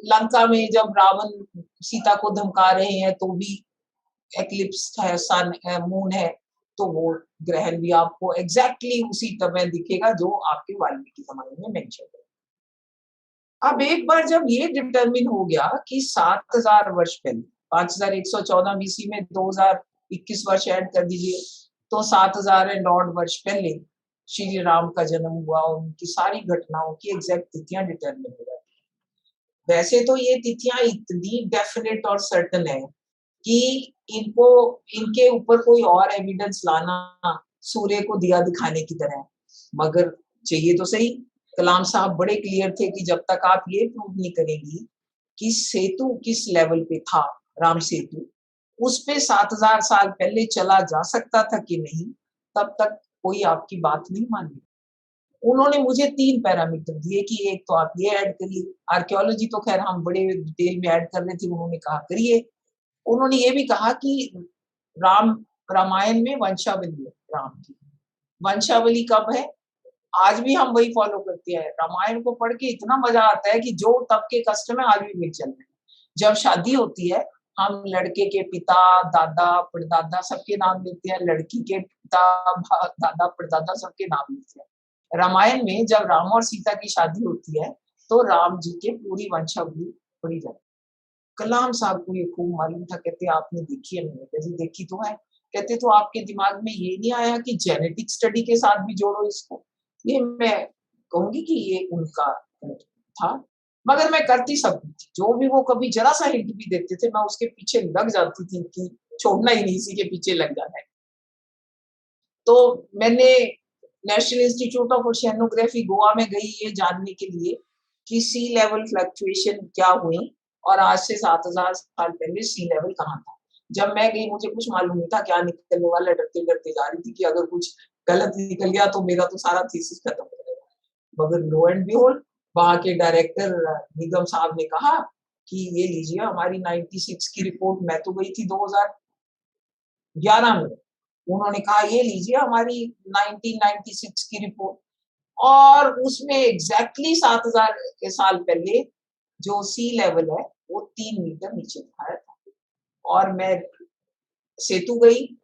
Speaker 2: लंका में जब रावण सीता को धमका रहे हैं तो भी एक्लिप्स है, सन मून है, तो वो ग्रहण भी आपको एग्जैक्टली उसी तरह दिखेगा जो आपके वाल्मीकि रामायण में मेंशन है। अब एक बार जब ये डिटरमिन हो गया कि 7000 वर्ष पहले 5114 BC में 2021 वर्ष ऐड कर दीजिए तो 7000 एंड ऑड वर्ष पहले श्री राम का जन्म हुआ और उनकी सारी घटनाओं की एग्जैक्ट तिथियां डिटरमिन हो जाती हैं। वैसे तो ये तिथियां इतनी डेफिनेट और सर्टन है कि इनके ऊपर कोई और एविडेंस लाना सूर्य को दिया दिखाने की तरह है। मगर चाहिए तो सही, कलाम साहब बड़े क्लियर थे कि जब तक आप ये प्रूव नहीं करेंगी कि सेतु किस लेवल पे था, राम सेतु उस पे 7000 साल पहले चला जा सकता था कि नहीं, तब तक कोई आपकी बात नहीं मानी। उन्होंने मुझे 3 पैरामीटर दिए कि एक तो आप ये ऐड करिए, आर्कियोलॉजी तो खैर हम बड़े डिटेल में ऐड कर रहे थे, उन्होंने कहा करिए। उन्होंने ये भी कहा कि रामायण में वंशावली है राम की। वंशावली कब है? आज भी हम वही फॉलो करते हैं। रामायण को पढ़ के इतना मजा आता है कि जो तब के कस्टम है आज भी वही चल रहे हैं। जब शादी होती है हम लड़के के पिता, दादा, परदादा सबके नाम लेते हैं, लड़की के पिता, दादा, परदादा सबके नाम लेते हैं। रामायण में जब राम और सीता की शादी होती है तो राम जी के पूरी वंशावली पढ़ी जाती है। कलाम साहब को ये खूब मालूम था, कहते आपने देखी है? मैंने कहा देखी तो है। कहते तो आपके दिमाग में ये नहीं आया कि जेनेटिक स्टडी के साथ भी जोड़ो इसको? ये मैं कहूंगी कि ये उनका था, मगर मैं करती सब थी। जो भी वो कभी जरा सा हिंट भी देते थे मैं उसके पीछे लग जाती थी कि छोड़ना ही नहीं, इसी के पीछे लग जाना है। तो मैंने नेशनल इंस्टीट्यूट ऑफ ओशियानोग्राफी गोवा में गई ये जानने के लिए कि सी लेवल फ्लक्चुएशन क्या हुई और आज से 7000 साल पहले सी लेवल कहाँ था। जब मैं गई मुझे कुछ मालूम नहीं था क्या निकलने वाला, डरते डरते जा रही थी कि अगर कुछ गलत निकल गया तो मेरा तो सारा थीसिस खत्म हो जाएगा। मगर लो एंड बिहोल्ड वहां के डायरेक्टर निगम साहब ने कहा कि ये लीजिए हमारी 96 की रिपोर्ट। मैं तो गई थी 2011 में। उन्होंने कहा ये लीजिए हमारी 1996 की रिपोर्ट, और उसमें एग्जैक्टली 7000 साल पहले जो सी लेवल है वो 3 मीटर नीचे दिखाया था। और मैं सेतु गई,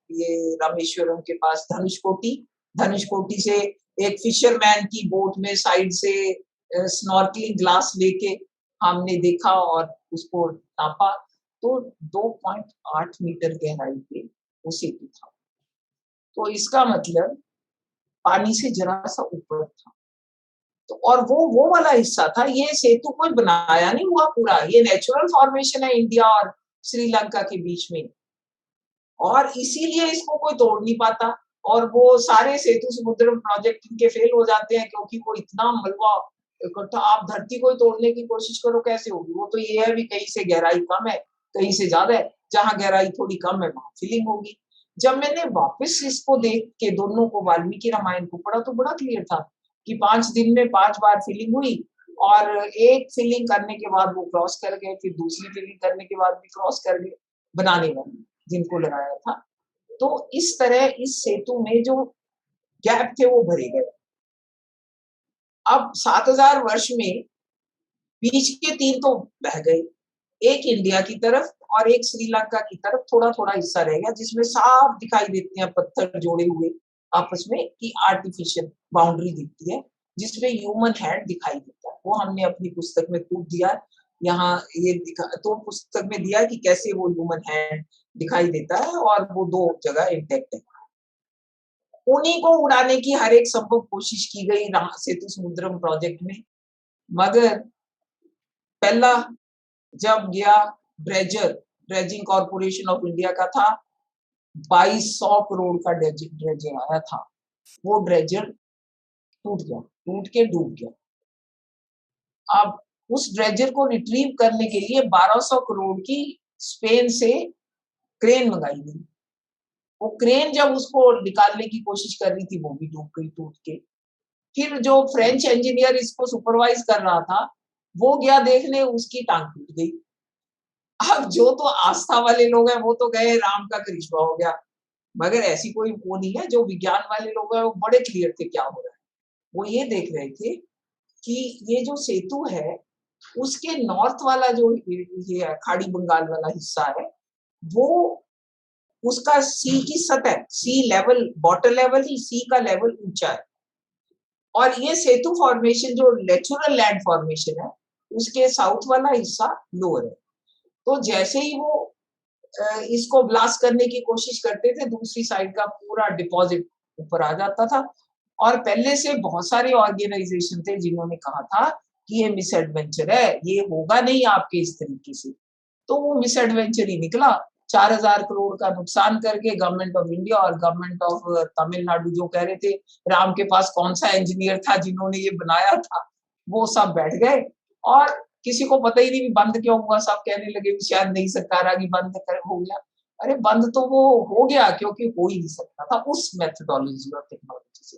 Speaker 2: ये रामेश्वरम के पास धनुषकोटी से एक फिशरमैन की बोट में साइड से स्नॉर्कलिंग ग्लास लेके हमने देखा और उसको नापा तो 2.8 मीटर गहराई पे वो सेतु था। तो इसका मतलब पानी से जरा सा ऊपर था। तो और वो वाला हिस्सा था। ये सेतु कोई बनाया नहीं हुआ पूरा, ये नेचुरल फॉर्मेशन है इंडिया और श्रीलंका के बीच में, और इसीलिए इसको कोई तोड़ नहीं पाता। और वो सारे सेतु समुद्रम प्रोजेक्ट इनके फेल हो जाते हैं क्योंकि वो इतना मलबा इकट्ठा, आप धरती को तोड़ने की कोशिश करो कैसे होगी? वो तो ये है भी कहीं से गहराई कम है कहीं से ज्यादा है, जहां गहराई थोड़ी कम है वहां फिलिंग होगी। जब मैंने वापस इसको देख के दोनों को वाल्मीकि रामायण को पढ़ा तो बड़ा क्लियर था कि 5 दिन में 5 बार फिलिंग हुई, और एक फिलिंग करने के बाद वो क्रॉस कर गए, फिर दूसरी फिलिंग करने के बाद भी क्रॉस कर गए बनाने वाले जिनको लगाया था। तो इस तरह इस सेतु में जो गैप थे वो भरे गए। अब 7000 वर्ष में बीच के 3 तो बह गए, एक इंडिया की तरफ और एक श्रीलंका की तरफ थोड़ा थोड़ा हिस्सा रह गया जिसमें साफ दिखाई देते हैं पत्थर जोड़े हुए आपस में कि आर्टिफिशियल बाउंड्री दिखती है जिसमें ह्यूमन हैंड दिखाई देता है। वो हमने अपनी पुस्तक में खूब दिया, यहाँ ये तो पुस्तक में दिया कि कैसे वो ह्यूमन हैंड दिखाई देता है, और वो 2 जगह इंटैक्ट है। उन्हीं को उड़ाने की हर एक संभव कोशिश की गई सेतु समुद्रम प्रोजेक्ट में, मगर पहला जब गया ड्रेजिंग कॉर्पोरेशन ऑफ इंडिया का था, 2200 करोड़ का ड्रेजर आया था। वो ड्रेजर टूट के डूब गया। अब उस ड्रेजर को रिट्रीव करने के लिए 1200 करोड़ की स्पेन से क्रेन मंगाई गई। वो क्रेन जब उसको निकालने की कोशिश कर रही थी वो भी डूब गई टूट के। फिर जो फ्रेंच इंजीनियर इसको सुपरवाइज कर रहा था वो गया देखने, उसकी टांग टूट गई। अब जो तो आस्था वाले लोग हैं वो तो गए राम का करिश्मा हो गया, मगर ऐसी कोई वो नहीं है। जो विज्ञान वाले लोग हैं वो बड़े क्लियर थे क्या हो रहा है। वो ये देख रहे थे कि ये जो सेतु है उसके नॉर्थ वाला जो ये खाड़ी बंगाल वाला हिस्सा है वो उसका सी की सतह, सी लेवल, वाटर लेवल ही सी का लेवल ऊंचा है, और ये सेतु फॉर्मेशन जो नेचुरल लैंड फॉर्मेशन है उसके साउथ वाला हिस्सा लोअर है। तो जैसे ही वो इसको ब्लास्ट करने की कोशिश करते थे, दूसरी साइड का पूरा डिपॉजिट ऊपर आ जाता था। और पहले से बहुत सारे ऑर्गेनाइजेशन थे जिन्होंने कहा था कि ये मिस एडवेंचर है, ये होगा नहीं आपके इस तरीके से। तो वो मिस एडवेंचर ही निकला। 4000 करोड़ का नुकसान करके गवर्नमेंट ऑफ इंडिया और गवर्नमेंट ऑफ तमिलनाडु जो कह रहे थे राम के पास कौन सा इंजीनियर था जिन्होंने ये बनाया था, वो सब बैठ गए और किसी को पता ही नहीं बंद क्यों हुआ। सब कहने लगे शायद नई सरकार आ गई बंद कर हो गया। अरे बंद तो वो हो गया क्योंकि हो ही नहीं सकता था उस मेथोडोलॉजी और टेक्नोलॉजी से।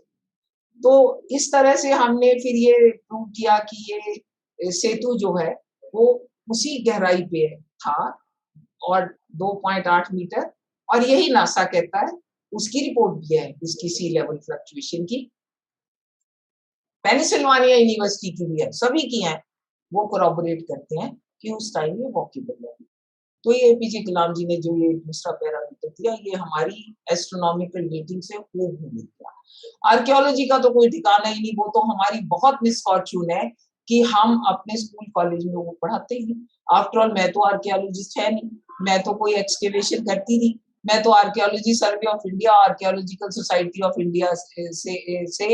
Speaker 2: तो इस तरह से हमने फिर ये प्रूव किया कि ये सेतु जो है वो उसी गहराई पे था और 2.8 मीटर, और यही नासा कहता है, उसकी रिपोर्ट भी है इसकी सी लेवल फ्लक्चुएशन की। पेनिसिल्वानिया यूनिवर्सिटी की भी है, सभी की है, वो कोरॉबोरेट करते हैं कि उस टाइम ये वॉकेबल है। तो ये एपीजे कलाम जी ने जो ये दूसरा पैरामीटर दिया, ये हमारी एस्ट्रोनॉमिकल डेटिंग से खूब मिल गया। आर्कियोलॉजी का तो कोई ठिकाना ही नहीं, वो तो हमारी बहुत मिसफॉर्च्यून है कि हम अपने स्कूल कॉलेज में वो पढ़ाते ही। आफ्टर ऑल मैं तो आर्कियोलॉजिस्ट है नहीं, मैं तो कोई एक्सकेवेशन करती नहीं, मैं तो archaeology survey of India, archaeological society of India से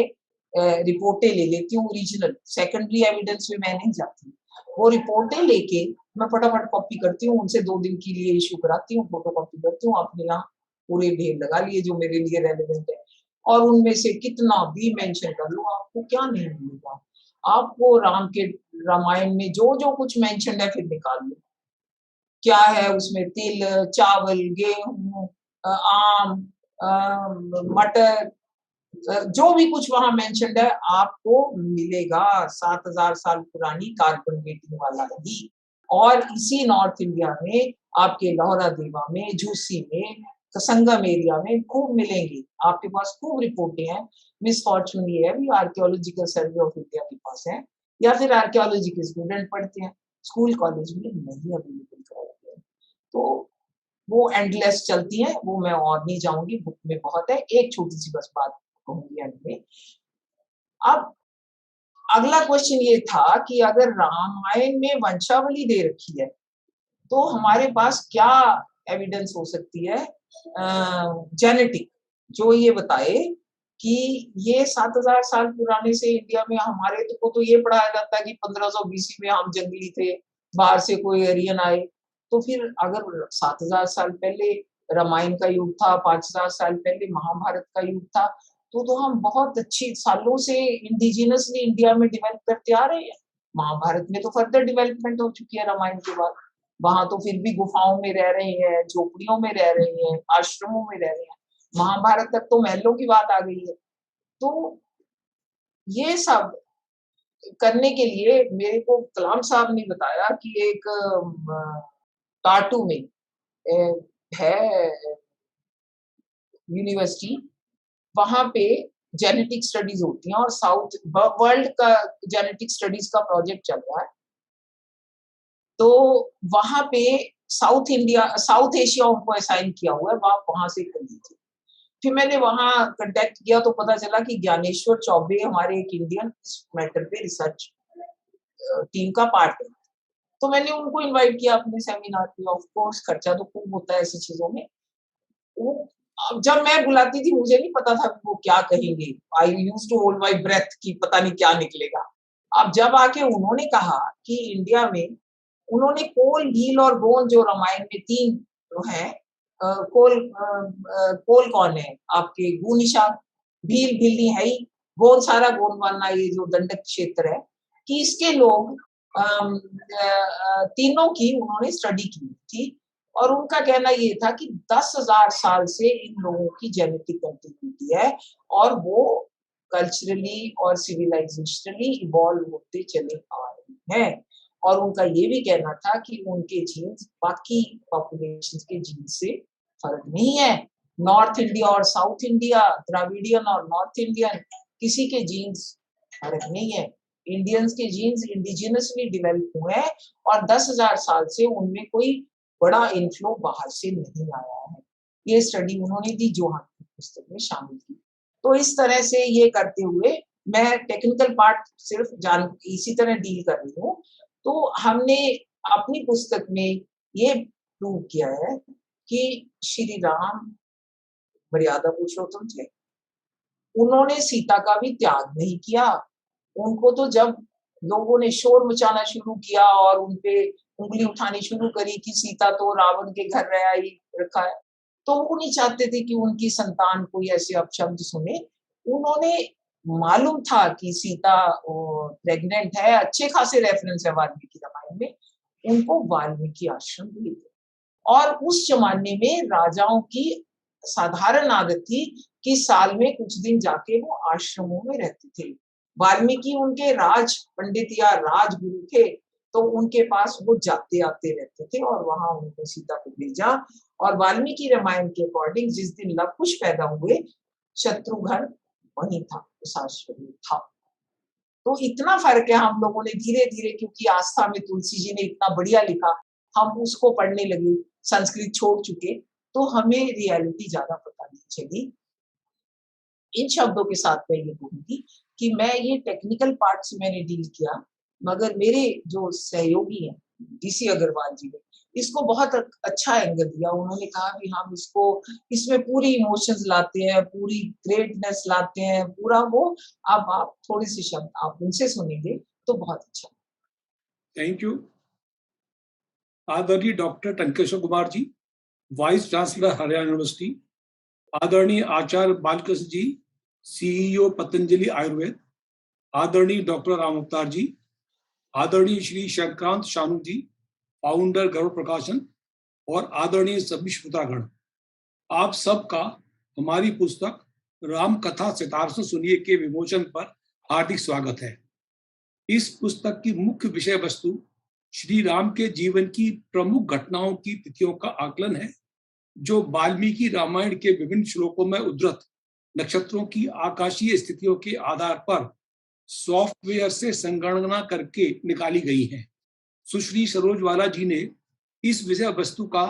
Speaker 2: रिपोर्टें ले लेती हूँ ओरिजिनल, सेकेंडरी एविडेंस में मैं नहीं जाती। वो रिपोर्टें लेके मैं फटाफट कॉपी करती हूँ, उनसे 2 दिन के लिए इशू कराती हूँ, फोटो कॉपी करती हूँ, अपने यहाँ पूरे ढेर लगा लिए जो मेरे लिए रेलेवेंट है, और उनमें से कितना भी मेंशन कर लो आपको क्या नहीं मिलेगा। आपको राम के रामायण में जो जो कुछ मेंशन है फिर निकाल लो, क्या है उसमें, तिल, चावल, गेहूं, आम, मटर, जो भी कुछ वहां मेंशन्ड है आपको मिलेगा 7000 साल पुरानी कार्बन डेटिंग वाला ही। और इसी नॉर्थ इंडिया में आपके लौहरा देवा में, झूसी में, संगम एरिया में खूब मिलेंगे, आपके पास खूब रिपोर्टें हैं। मिसफॉर्चून ये है भी आर्कियोलॉजिकल सर्वे ऑफ इंडिया के पास है या फिर आर्कियोलॉजी के स्टूडेंट पढ़ते हैं, स्कूल कॉलेज में नहीं अवेलेबल कराया गया। तो वो एंडलेस चलती है, वो मैं और नहीं जाऊंगी, बुक में बहुत है। एक छोटी सी बस बात कहूंगी एंड में। अब अगला क्वेश्चन ये था कि अगर रामायण में वंशावली दे रखी है तो हमारे पास क्या एविडेंस हो सकती है जेनेटिक, जो ये बताए कि ये 7000 साल पुराने से इंडिया में हमारे को तो ये पढ़ाया जाता है कि 1500 BC में हम जंगली थे, बाहर से कोई एरियन आए। तो फिर अगर 7000 साल पहले रामायण का युग था, 5000 साल पहले महाभारत का युग था, तो हम बहुत अच्छी सालों से इंडिजिनसली इंडिया में डेवलप करते आ रहे हैं। महाभारत में तो फर्दर डेवलपमेंट हो चुकी है रामायण के बाद, वहां तो फिर भी गुफाओं में रह रहे हैं, झोपड़ियों में रह रहे हैं, आश्रमों में रह रहे हैं। महाभारत तक तो महलों की बात आ गई है। तो ये सब करने के लिए मेरे को कलाम साहब ने बताया कि एक टाटू में है यूनिवर्सिटी, वहां पे जेनेटिक स्टडीज होती हैं और साउथ वर्ल्ड का जेनेटिक स्टडीज का प्रोजेक्ट चल रहा है। तो वहां पे साउथ एशिया उनको असाइन किया हुआ है, वहां से कर लीजिए। फिर मैंने वहां कांटेक्ट किया तो पता चला कि ज्ञानेश्वर चौबे हमारे एक इंडियन इस मैटर पे रिसर्च टीम का पार्ट है। तो मैंने उनको इनवाइट किया अपने सेमिनार पे। ऑफ कोर्स खर्चा तो खूब होता है ऐसी चीजों में। अब जब मैं बुलाती थी मुझे नहीं पता था वो क्या कहेंगे, I used to hold my breath कि पता नहीं क्या निकलेगा। अब जब आके उन्होंने कहा कि इंडिया में उन्होंने कोल, भील और गोंद जो रामायण में 3 जो है, कोल कौन है आपके, गू निशान, भील भिल्ली है ही, गोंद सारा गोंदवाना ये जो दंडक क्षेत्र है, कि इसके लोग तीनों की उन्होंने स्टडी की थी। और उनका कहना ये था कि 10,000 साल से इन लोगों की जेनेटिक कंटिन्यूटी है और वो कल्चरली और सिविलाइजेशनली इवॉल्व होते चले आ रहे हैं। और उनका ये भी कहना था कि उनके जीन्स बाकी पॉपुलेशन के जीन्स से फर्क नहीं है। नॉर्थ इंडिया और साउथ इंडिया, द्राविडियन और नॉर्थ इंडियन, किसी के जीन्स फर्क नहीं है। इंडियंस के जीन्स इंडिजिनसली डेवलप हुए हैं और 10,000 साल से उनमें कोई बड़ा इनफ्लो बाहर से नहीं आया है। ये स्टडी उन्होंने दी जो हमारी पुस्तक में शामिल की। तो इस तरह से ये करते हुए मैं टेक्निकल पार्ट सिर्फ इसी तरह डील कर रही हूँ। तो हमने अपनी पुस्तक में ये प्रूव किया है कि श्री राम मर्यादा पुरुषोत्तम थे। उन्होंने सीता का भी त्याग नहीं किया। उनको तो जब लोगों ने शोर मचाना शुरू किया और उनपे उंगली उठानी शुरू करी कि सीता तो रावण के घर रह आई रखा है, तो वो नहीं चाहते थे कि उनकी संतान कोई ऐसे अपशब्द सुने। उन्होंने मालूम था कि सीता प्रेग्नेंट है, अच्छे खासे रेफरेंस है वाल्मीकि रामायण में, उनको वाल्मीकि आश्रम भेज दिया। और उस जमाने में राजाओं की साधारण आदत थी कि साल में कुछ दिन जाके वो आश्रमों में रहते थे। वाल्मीकि उनके राज पंडित या राजगुरु थे, तो उनके पास वो जाते आते रहते थे और वहां उनको सीता को भेजा। और वाल्मीकि रामायण के अकॉर्डिंग जिस दिन लव कुश पैदा हुए, शत्रुघ्न वहीं था, उस आश्रम में था। तो इतना फर्क है। हम लोगों ने धीरे धीरे, क्योंकि आस्था में तुलसी जी ने इतना बढ़िया लिखा, हम उसको पढ़ने लगे, संस्कृत छोड़ चुके, तो हमें रियलिटी ज्यादा पता नहीं चली। इन शब्दों के साथ मैं ये बोलूंगी कि मैं ये टेक्निकल पार्ट से मैंने डील किया, मगर मेरे जो सहयोगी हैं डीसी अग्रवाल जी ने इसको बहुत अच्छा एंगल दिया। उन्होंने कहा कि हम इसमें पूरी इमोशंस लाते हैं, पूरी ग्रेटनेस लाते हैं, पूरा वो। अब आप थोड़ी सी शब्द आप उनसे सुनेंगे तो बहुत अच्छा।
Speaker 7: Thank you. आदरणीय doctor Tankeshwar Kumar ji, vice chancellor Haryana university, आदरणीय आचार्य बालकृष्ण जी, सीईओ पतंजलि आयुर्वेद, आदरणीय डॉक्टर राम अवतार जी, आदरणीय श्री शंक्रांत शानू जी, फाउंडर गरुड़ प्रकाशन, और आदरणीय सभी श्रोतागण, आप सबका हमारी पुस्तक राम कथा सितारसों सुनिए के विमोचन पर हार्दिक स्वागत है। इस पुस्तक की मुख्य विषय वस्तु श्री राम के जीवन की प्रमुख घटनाओं की तिथियों का आकलन है, जो वाल्मीकि रामायण के विभिन्न श्लोकों में उद्धृत नक्षत्रों की आकाशीय स्थितियों के आधार पर सॉफ्टवेयर से संगणना करके निकाली गई हैं। सुश्री सरोजवाला जी ने इस विषय वस्तु का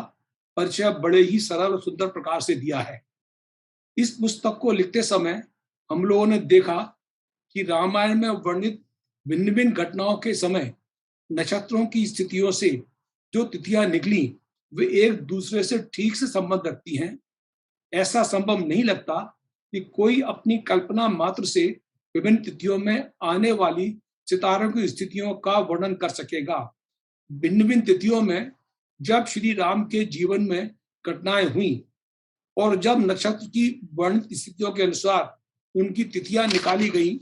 Speaker 7: परिचय बड़े ही सरल और सुंदर प्रकार से दिया है। इस पुस्तक को लिखते समय हम लोगों ने देखा कि रामायण में वर्णित भिन्न भिन्न घटनाओं के समय नक्षत्रों की स्थितियों से जो तिथियां निकली वे एक दूसरे से ठीक से संबंध रखती हैं। ऐसा संभव नहीं लगता कि कोई अपनी कल्पना मात्र से विभिन्न तिथियों में आने वाली सितारों की स्थितियों का वर्णन कर सकेगा। भिन्न भिन्न तिथियों में जब श्री राम के जीवन में घटनाएं हुई और जब नक्षत्र की वर्णित स्थितियों के अनुसार उनकी तिथियां निकाली गई,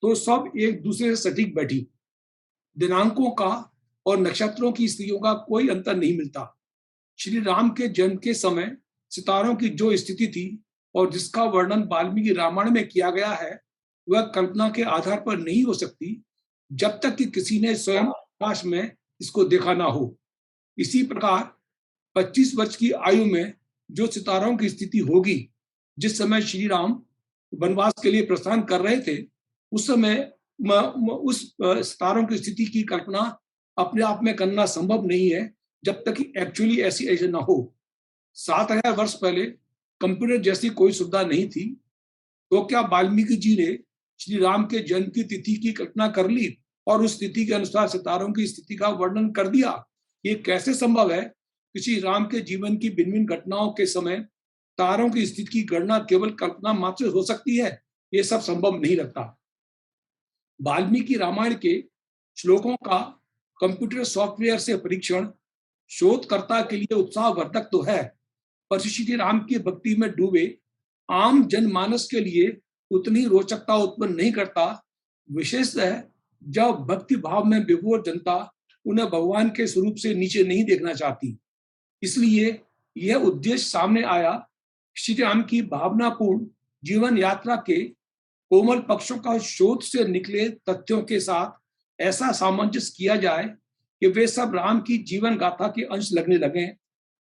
Speaker 7: तो सब एक दूसरे से सटीक बैठी। दिनांकों का और नक्षत्रों की स्थितियों का कोई अंतर नहीं मिलता। श्री राम के जन्म के समय सितारों की जो स्थिति थी और जिसका वर्णन वाल्मीकि रामायण में किया गया है, वह कल्पना के आधार पर नहीं हो सकती जब तक कि किसी ने स्वयं आकाश में इसको देखा ना हो। इसी प्रकार 25 वर्ष की आयु में जो सितारों की स्थिति होगी, जिस समय श्री राम वनवास के लिए प्रस्थान कर रहे थे, उस समय उस सितारों की स्थिति की कल्पना अपने आप में करना संभव नहीं है जब तक कि एक्चुअली ऐसे ना हो। 7000 वर्ष पहले कंप्यूटर जैसी कोई सुविधा नहीं थी, तो क्या वाल्मीकि जी ने श्री राम के जन्म की तिथि की कल्पना कर ली और उस तिथि के अनुसार सितारों की स्थिति का वर्णन कर दिया? ये कैसे संभव है? किसी राम के जीवन की भिन्न भिन्न घटनाओं के समय तारों की स्थिति की गणना केवल कल्पना मात्र हो सकती है। ये सब संभव नहीं लगता। वाल्मीकि रामायण के श्लोकों का कंप्यूटर सॉफ्टवेयर से परीक्षण शोधकर्ता के लिए उत्साहवर्धक तो है, पर श्री राम की भक्ति में डूबे आम जनमानस के लिए उतनी रोचकता उत्पन्न नहीं करता। विशेष है जब भक्ति भाव में विभोर जनता उन्हें भगवान के स्वरूप से नीचे नहीं देखना चाहती। इसलिए यह उद्देश्य सामने आया, श्री राम की भावनापूर्ण जीवन यात्रा के कोमल पक्षों का शोध से निकले तथ्यों के साथ ऐसा सामंजस्य किया जाए कि वे सब राम की जीवन गाथा के अंश लगने लगे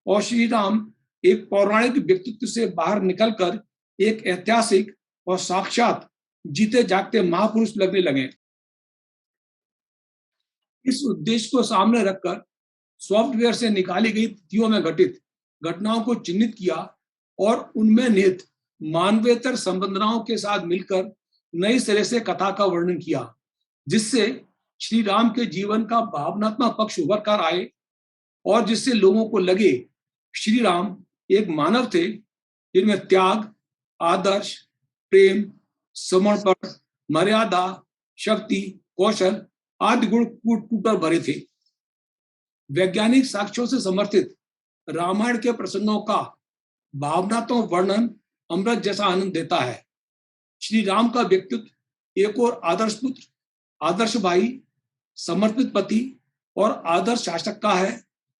Speaker 7: और श्री राम एक पौराणिक व्यक्तित्व से बाहर निकलकर एक ऐतिहासिक और साक्षात जीते जागते महापुरुष लगने लगे। इस उद्देश्य को सामने रखकर सॉफ्टवेयर से निकाली गई तिथियों में घटित घटनाओं को चिन्हित किया और उनमें निहित मानवेतर संबंधनाओं के साथ मिलकर नई सिरे से कथा का वर्णन किया, जिससे श्री राम के जीवन का भावनात्मक पक्ष उभर कर आए और जिससे लोगों को लगे श्री राम एक मानव थे जिनमें त्याग, आदर्श, प्रेम, समर्पण, मर्यादा, शक्ति, कौशल आदि गुण कूट भरे थे। वैज्ञानिक साक्ष्यों से समर्थित रामायण के प्रसंगों का भावनात्मक वर्णन अमृत जैसा आनंद देता है। श्री राम का व्यक्तित्व एक और आदर्श पुत्र, आदर्श भाई, समर्पित पति और आदर्श शासक का है,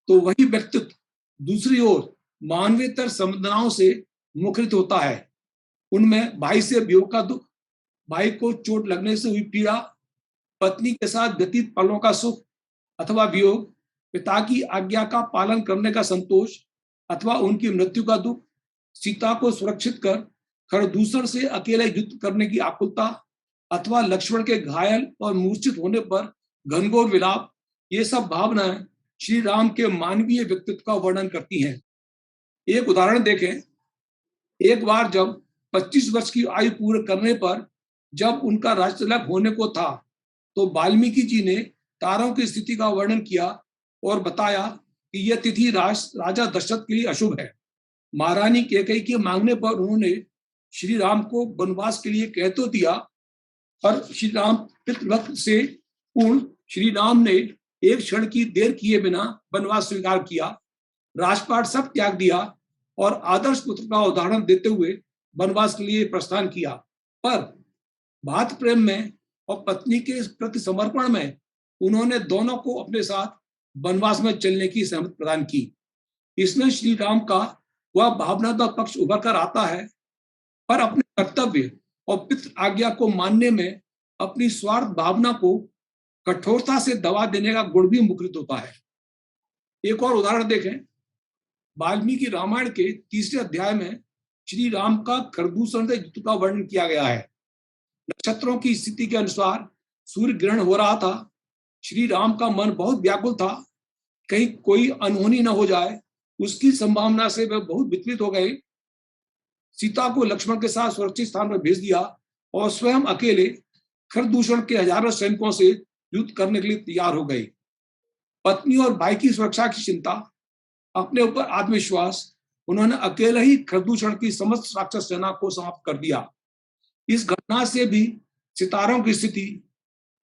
Speaker 7: तो वही व्यक्तित्व दूसरी ओर मानवीयतर संवेदनाओं से मुखरित होता है। उनमें भाई से वियोग का दुख, भाई को चोट लगने से हुई पीड़ा, पत्नी के साथ व्यतीत पलों का सुख अथवा वियोग, पिता की आज्ञा का पालन करने का संतोष अथवा उनकी मृत्यु का दुख, सीता को सुरक्षित कर खरदूषण से अकेले युद्ध करने की आकुलता अथवा लक्ष्मण के घायल और मूर्छित होने पर घनघोर विलाप, ये सब भावनाएं श्री राम के मानवीय व्यक्तित्व का वर्णन करती हैं। एक उदाहरण देखें। एक बार जब 25 वर्ष की आयु पूर्ण करने पर जब उनका राज्यतिलक होने को था, तो वाल्मीकि जी ने तारों की स्थिति का वर्णन किया और बताया कि यह तिथि राजा दशरथ के लिए अशुभ है। महारानी कैकेयी के मांगने पर उन्होंने श्री राम को वनवास के लिए कह तो दिया, पर श्री राम पितृभक्त से पूर्ण श्री राम ने एक क्षण की देर किए बिना वनवास स्वीकार किया, राजपाट सब त्याग दिया और आदर्श पुत्र का उदाहरण देते हुए वनवास के लिए प्रस्थान किया। पर भात प्रेम में और पत्नी के प्रति समर्पण में उन्होंने दोनों को अपने साथ वनवास में चलने की सहमति प्रदान की। इसमें श्री राम का वह भावनात्मक पक्ष उभर कर आता है, पर अपने कर्तव्य और पितृ आज्ञा को मानने में अपनी स्वार्थ भावना को कठोरता से दबा देने का गुण भी मुखरित होता है। एक और उदाहरण देखें। वाल्मीकि रामायण के 3 अध्याय में श्री राम का खरदूषण से युद्ध का वर्णन किया गया है। नक्षत्रों की स्थिति के अनुसार सूर्य ग्रहण हो रहा था। श्री राम का मन बहुत व्याकुल था, कहीं कोई अनहोनी न हो जाए, उसकी संभावना से वे बहुत विचलित हो गए। सीता को लक्ष्मण के साथ सुरक्षित स्थान पर भेज दिया और स्वयं अकेले खरदूषण के हजारों सैनिकों से युद्ध करने के लिए तैयार हो गए। पत्नी और भाई की सुरक्षा की चिंता, अपने ऊपर आत्मविश्वास, उन्होंने अकेले ही खरदूषण की समस्त राक्षस सेना को समाप्त कर दिया। इस घटना से भी सितारों की स्थिति,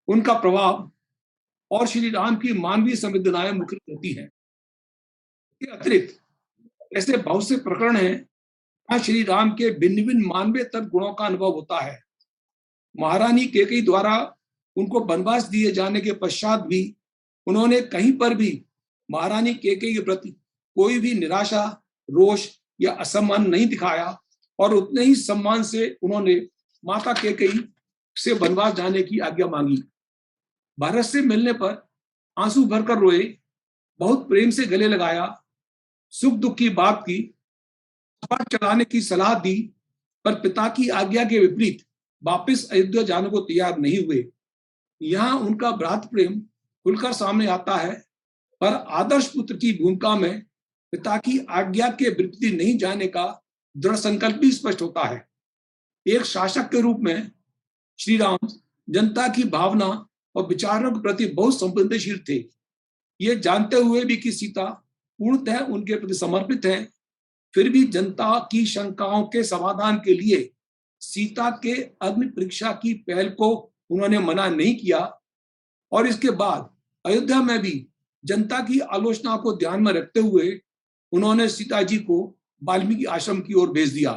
Speaker 7: उनका प्रभाव और श्री राम की मानवीय संवेदनाएं मुखरित होती हैं। इसके अतिरिक्त ऐसे बहुत से प्रकरण हैं जहां श्री राम के भिन्न भिन्न मानवीय गुणों का अनुभव होता है। महारानी कैकेयी द्वारा उनको वनवास दिए जाने के पश्चात भी उन्होंने कहीं पर भी महारानी कैकेयी के प्रति कोई भी निराशा, रोष या असम्मान नहीं दिखाया और उतने ही सम्मान से उन्होंने माता कैकेयी से वनवास जाने की आज्ञा मांगी। भारत से मिलने पर आंसू भरकर रोए, बहुत प्रेम से गले लगाया, सुख दुख की बात की, चलाने की सलाह दी, पर पिता की आज्ञा के विपरीत वापस अयोध्या जाने को तैयार नहीं हुए। यहाँ उनका भ्रातृ प्रेम खुलकर सामने आता है, पर आदर्श पुत्र की भूमिका में पिता की आज्ञा के विपरीत नहीं जाने का दृढ़ संकल्प भी स्पष्ट होता है। एक शासक के रूप में श्री राम जनता की भावना और विचारों के प्रति बहुत संवेदनशील थे। ये जानते हुए भी कि सीता पूर्णतः उनके प्रति समर्पित है, फिर भी जनता की शंकाओं के समाधान के लिए सीता के अग्नि परीक्षा की पहल को उन्होंने मना नहीं किया और इसके बाद अयोध्या में भी जनता की आलोचना को ध्यान में रखते हुए उन्होंने सीता जी को वाल्मीकि आश्रम की ओर भेज दिया।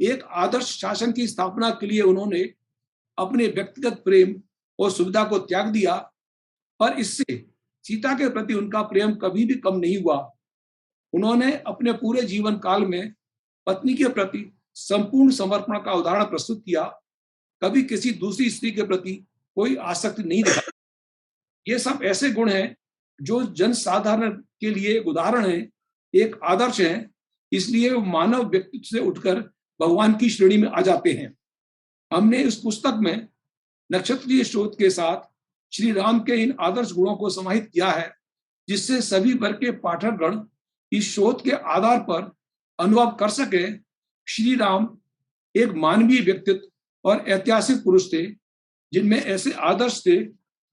Speaker 7: एक आदर्श शासन की स्थापना के लिए उन्होंने अपने व्यक्तिगत प्रेम और सुविधा को त्याग दिया, पर इससे सीता के प्रति उनका प्रेम कभी भी कम नहीं हुआ। उन्होंने अपने पूरे जीवन काल में पत्नी के प्रति संपूर्ण समर्पण का उदाहरण प्रस्तुत किया, कभी किसी दूसरी स्त्री के प्रति कोई आसक्ति नहीं दिखाई। ये सब ऐसे गुण हैं जो जन साधारण के लिए एक उदाहरण है, एक आदर्श है, इसलिए वो मानव व्यक्तित्व से उठकर भगवान की श्रेणी में आ जाते हैं। हमने इस पुस्तक में नक्षत्रीय स्रोत के साथ श्री राम के इन आदर्श गुणों को समाहित किया है, जिससे सभी वर्ग के पाठकगण इस शोध के आधार पर अनुभव कर सके श्री राम एक मानवीय व्यक्तित्व और ऐतिहासिक पुरुष थे, जिनमें ऐसे आदर्श थे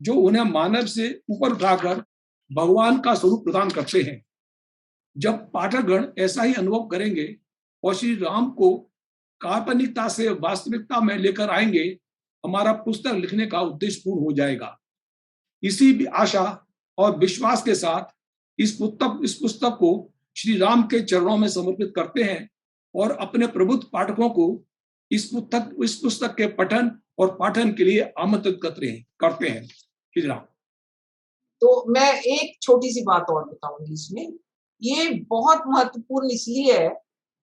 Speaker 7: जो उन्हें मानव से ऊपर उठाकर भगवान का स्वरूप प्रदान करते हैं। जब पाठकगण ऐसा ही अनुभव करेंगे और श्री राम को काल्पनिकता से वास्तविकता में लेकर आएंगे, हमारा पुस्तक लिखने का उद्देश्य पूर्ण हो जाएगा। इसी भी आशा और विश्वास के साथ इस पुस्तक को श्री राम के चरणों में समर्पित करते हैं और अपने प्रबुद्ध पाठकों को इस पुस्तक के पठन और पाठन के लिए आमंत्रित करते हैं। श्री राम।
Speaker 2: तो मैं एक छोटी सी बात और बताऊंगी इसमें। ये बहुत महत्वपूर्ण इसलिए है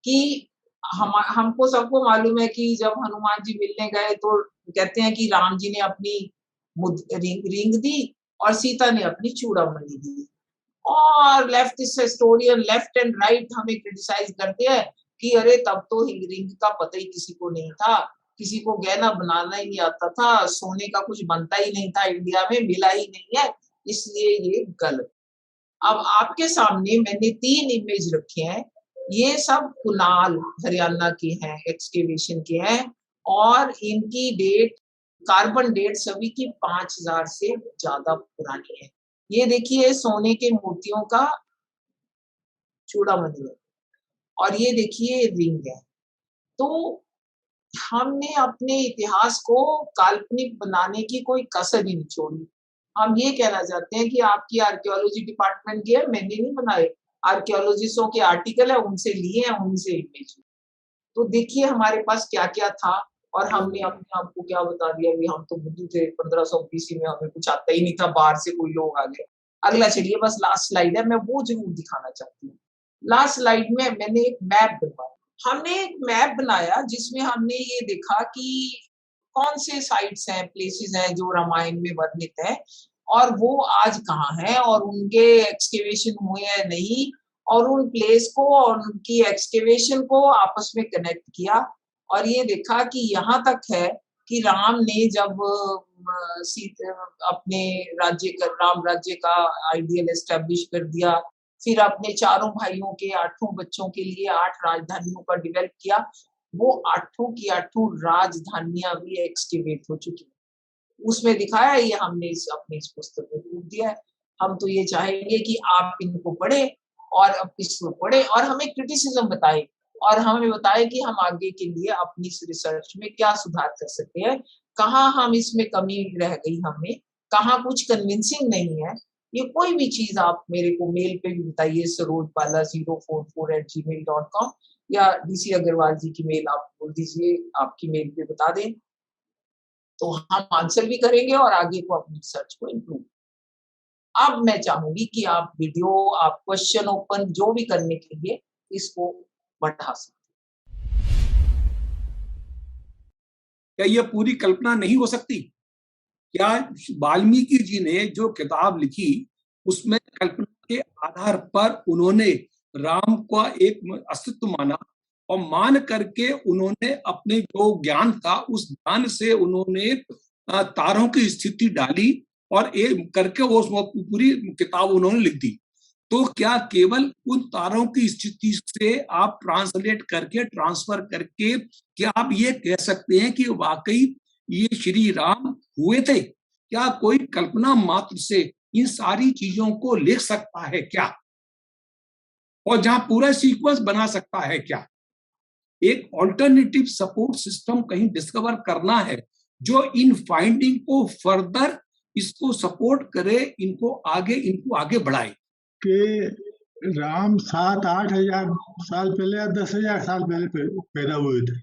Speaker 2: कि हमको सबको मालूम है कि जब हनुमान जी मिलने गए तो कहते हैं कि राम जी ने अपनी रिंग दी और सीता ने अपनी चूड़ामणि दी। और leftist historian left and right हमें क्रिटिसाइज करते हैं कि अरे तब तो रिंग का पता ही किसी को नहीं था, किसी को गहना बनाना ही नहीं आता था, सोने का कुछ बनता ही नहीं था इंडिया में, मिला ही नहीं है, इसलिए ये गलत। अब आपके सामने मैंने 3 इमेज रखे हैं। ये सब कुनाल हरियाणा के हैं, एक्सकेवेशन के हैं और इनकी डेट, कार्बन डेट सभी की 5000 से ज्यादा पुरानी है। ये देखिए सोने के मोतियों का चूड़ामणि है और ये देखिए रिंग है। तो हमने अपने इतिहास को काल्पनिक बनाने की कोई कसर ही नहीं छोड़ी। हम ये कहना चाहते हैं कि आपकी आर्कियोलॉजी डिपार्टमेंट की है, मैंने नहीं बनाए, आर्कियोलॉजिस्टों के आर्टिकल है, उनसे लिए हैं, उनसे इमेज। तो देखिए हमारे पास क्या क्या था और हमने अपने आप को क्या बता दिया कि हम तो बुद्धू थे 1500 BC में, हमें कुछ आता ही नहीं था, बाहर से कोई लोग आ गए। अगला चलिए, बस लास्ट स्लाइड है, मैं वो जरूर दिखाना चाहती हूँ। लास्ट स्लाइड में मैंने एक मैप बनवाया। हमने एक मैप बनाया जिसमें हमने ये देखा कि कौन से साइट्स हैं, प्लेसेस हैं जो रामायण में वर्णित है और वो आज कहाँ हैं और उनके एक्सकेवेशन हुए हैं नहीं, और उन प्लेस को और उनकी एक्सकेवेशन को आपस में कनेक्ट किया और ये देखा कि यहाँ तक है कि राम ने जब अपने राम राज्य का आइडियल एस्टेब्लिश कर दिया, फिर अपने चारों भाइयों के 8 बच्चों के लिए 8 राजधानियों का डेवलप किया, वो 8 की 8 राजधानियां भी एक्सकेवेट हो चुकी। उसमें दिखाया, ये हमने अपनी इस पुस्तक में प्रूफ दिया है। हम तो ये चाहेंगे कि आप इनको पढ़े और अब इसको पढ़े और हमें क्रिटिसिज्म बताए और हमें बताए कि हम आगे के लिए अपनी रिसर्च में क्या सुधार कर सकते हैं, कहाँ हम इसमें कमी रह गई, हमें कहाँ कुछ कन्विंसिंग नहीं है। ये कोई भी चीज आप मेरे को मेल पे भी बताइए, sarojbala044@gmail.com या DC अग्रवाल जी की मेल आप बोल दीजिए, आपकी मेल पे बता दें तो हम आंसर भी करेंगे और आगे को अपनी रिसर्च को इम्प्रूव। अब मैं चाहूंगी कि आप वीडियो, आप क्वेश्चन ओपन जो भी करने के लिए इसको बढ़ा सकते।
Speaker 7: क्या यह पूरी कल्पना नहीं हो सकती? क्या वाल्मीकि जी ने जो किताब लिखी उसमें कल्पना के आधार पर उन्होंने राम का एक अस्तित्व माना और मान करके उन्होंने अपने जो ज्ञान था उस ज्ञान से उन्होंने तारों की स्थिति डाली और एक करके वो पूरी किताब उन्होंने लिख दी। तो क्या केवल उन तारों की स्थिति से आप ट्रांसलेट करके, ट्रांसफर करके क्या आप ये कह सकते हैं कि वाकई ये श्री राम हुए थे? क्या कोई कल्पना मात्र से इन सारी चीजों को लिख सकता है क्या? और जहां पूरा सीक्वेंस बना सकता है क्या? एक ऑल्टरनेटिव सपोर्ट सिस्टम कहीं डिस्कवर करना है जो इन फाइंडिंग को फर्दर इसको सपोर्ट करे, इनको आगे बढ़ाए।
Speaker 5: कि राम 7-8 हजार साल पहले या 10,000 साल पहले पैदा हुए थे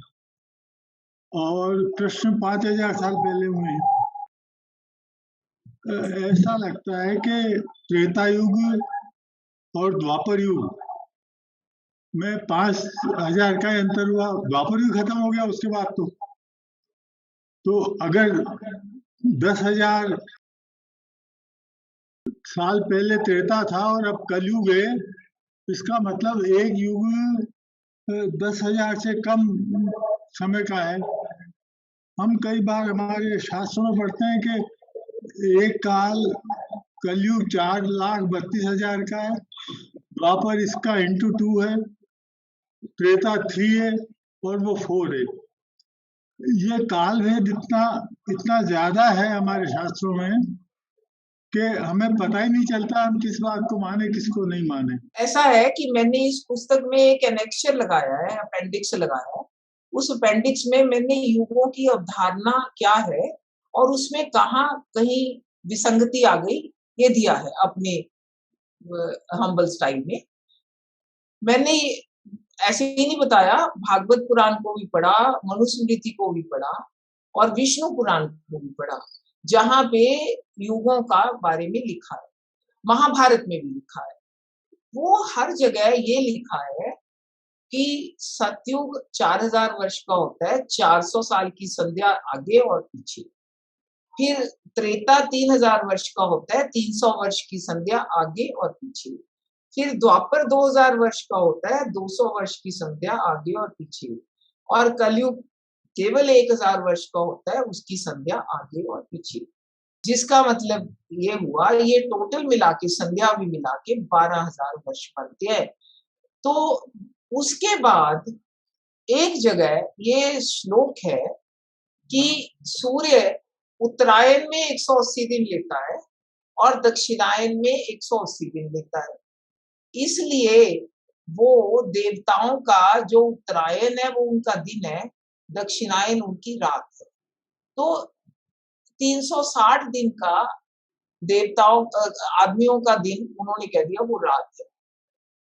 Speaker 5: और कृष्ण 5,000 साल पहले हुए हैं। ऐसा लगता है कि त्रेता युग और द्वापर युग में 5,000 का अंतर हुआ, द्वापर युग खत्म हो गया उसके बाद। तो अगर 10,000 साल पहले त्रेता था और अब कलयुग है, इसका मतलब एक युग 10,000 से कम समय का है। हम कई बार हमारे शास्त्रों में पढ़ते हैं कि एक काल कलयुग 4,32,000 का है, द्वापर इसका ×2 है, त्रेता 3 है और वो 4 है। ये काल भेद इतना ज्यादा है हमारे शास्त्रों में कि हमें पता ही नहीं चलता हम किस बात को माने किसको नहीं माने।
Speaker 2: ऐसा है कि मैंने इस पुस्तक में एक एनेक्सर लगाया है, अपेंडिक्स लगाया है। उस अपेंडिक्स में मैंने युगों की अवधारणा क्या है और उसमें कहाँ कहीं विसंगति आ गई, ये दिया है अपने हम्बल स्टाइल में। मैंने ऐसे ही नहीं बताया, भागवत पुराण को भी पढ़ा, मनुस्मृति को भी पढ़ा और विष्णु पुराण को भी पढ़ा, जहाँ पे युगों का बारे में लिखा है। महाभारत में भी लिखा है। वो हर जगह ये लिखा है कि सतयुग 4000 वर्ष का होता है, 400 साल की संध्या आगे और पीछे। फिर त्रेता 3000 वर्ष का होता है, 300 वर्ष की संध्या आगे और पीछे। फिर द्वापर 2000 वर्ष का होता है, 200 वर्ष की संध्या आगे और पीछे। और कलयुग केवल 1000 वर्ष का होता है, उसकी संध्या आगे और पीछे। जिसका मतलब ये हुआ, ये टोटल मिला के संध्या भी मिला के 12000 वर्ष बनते हैं। तो उसके बाद एक जगह ये श्लोक है कि सूर्य उत्तरायण में 180 दिन लेता है और दक्षिणायन में 180 दिन लेता है। इसलिए वो देवताओं का जो उत्तरायण है वो उनका दिन है, दक्षिणायन उनकी रात है। तो 360 दिन का देवताओं आदमियों का दिन उन्होंने कह दिया वो रात है।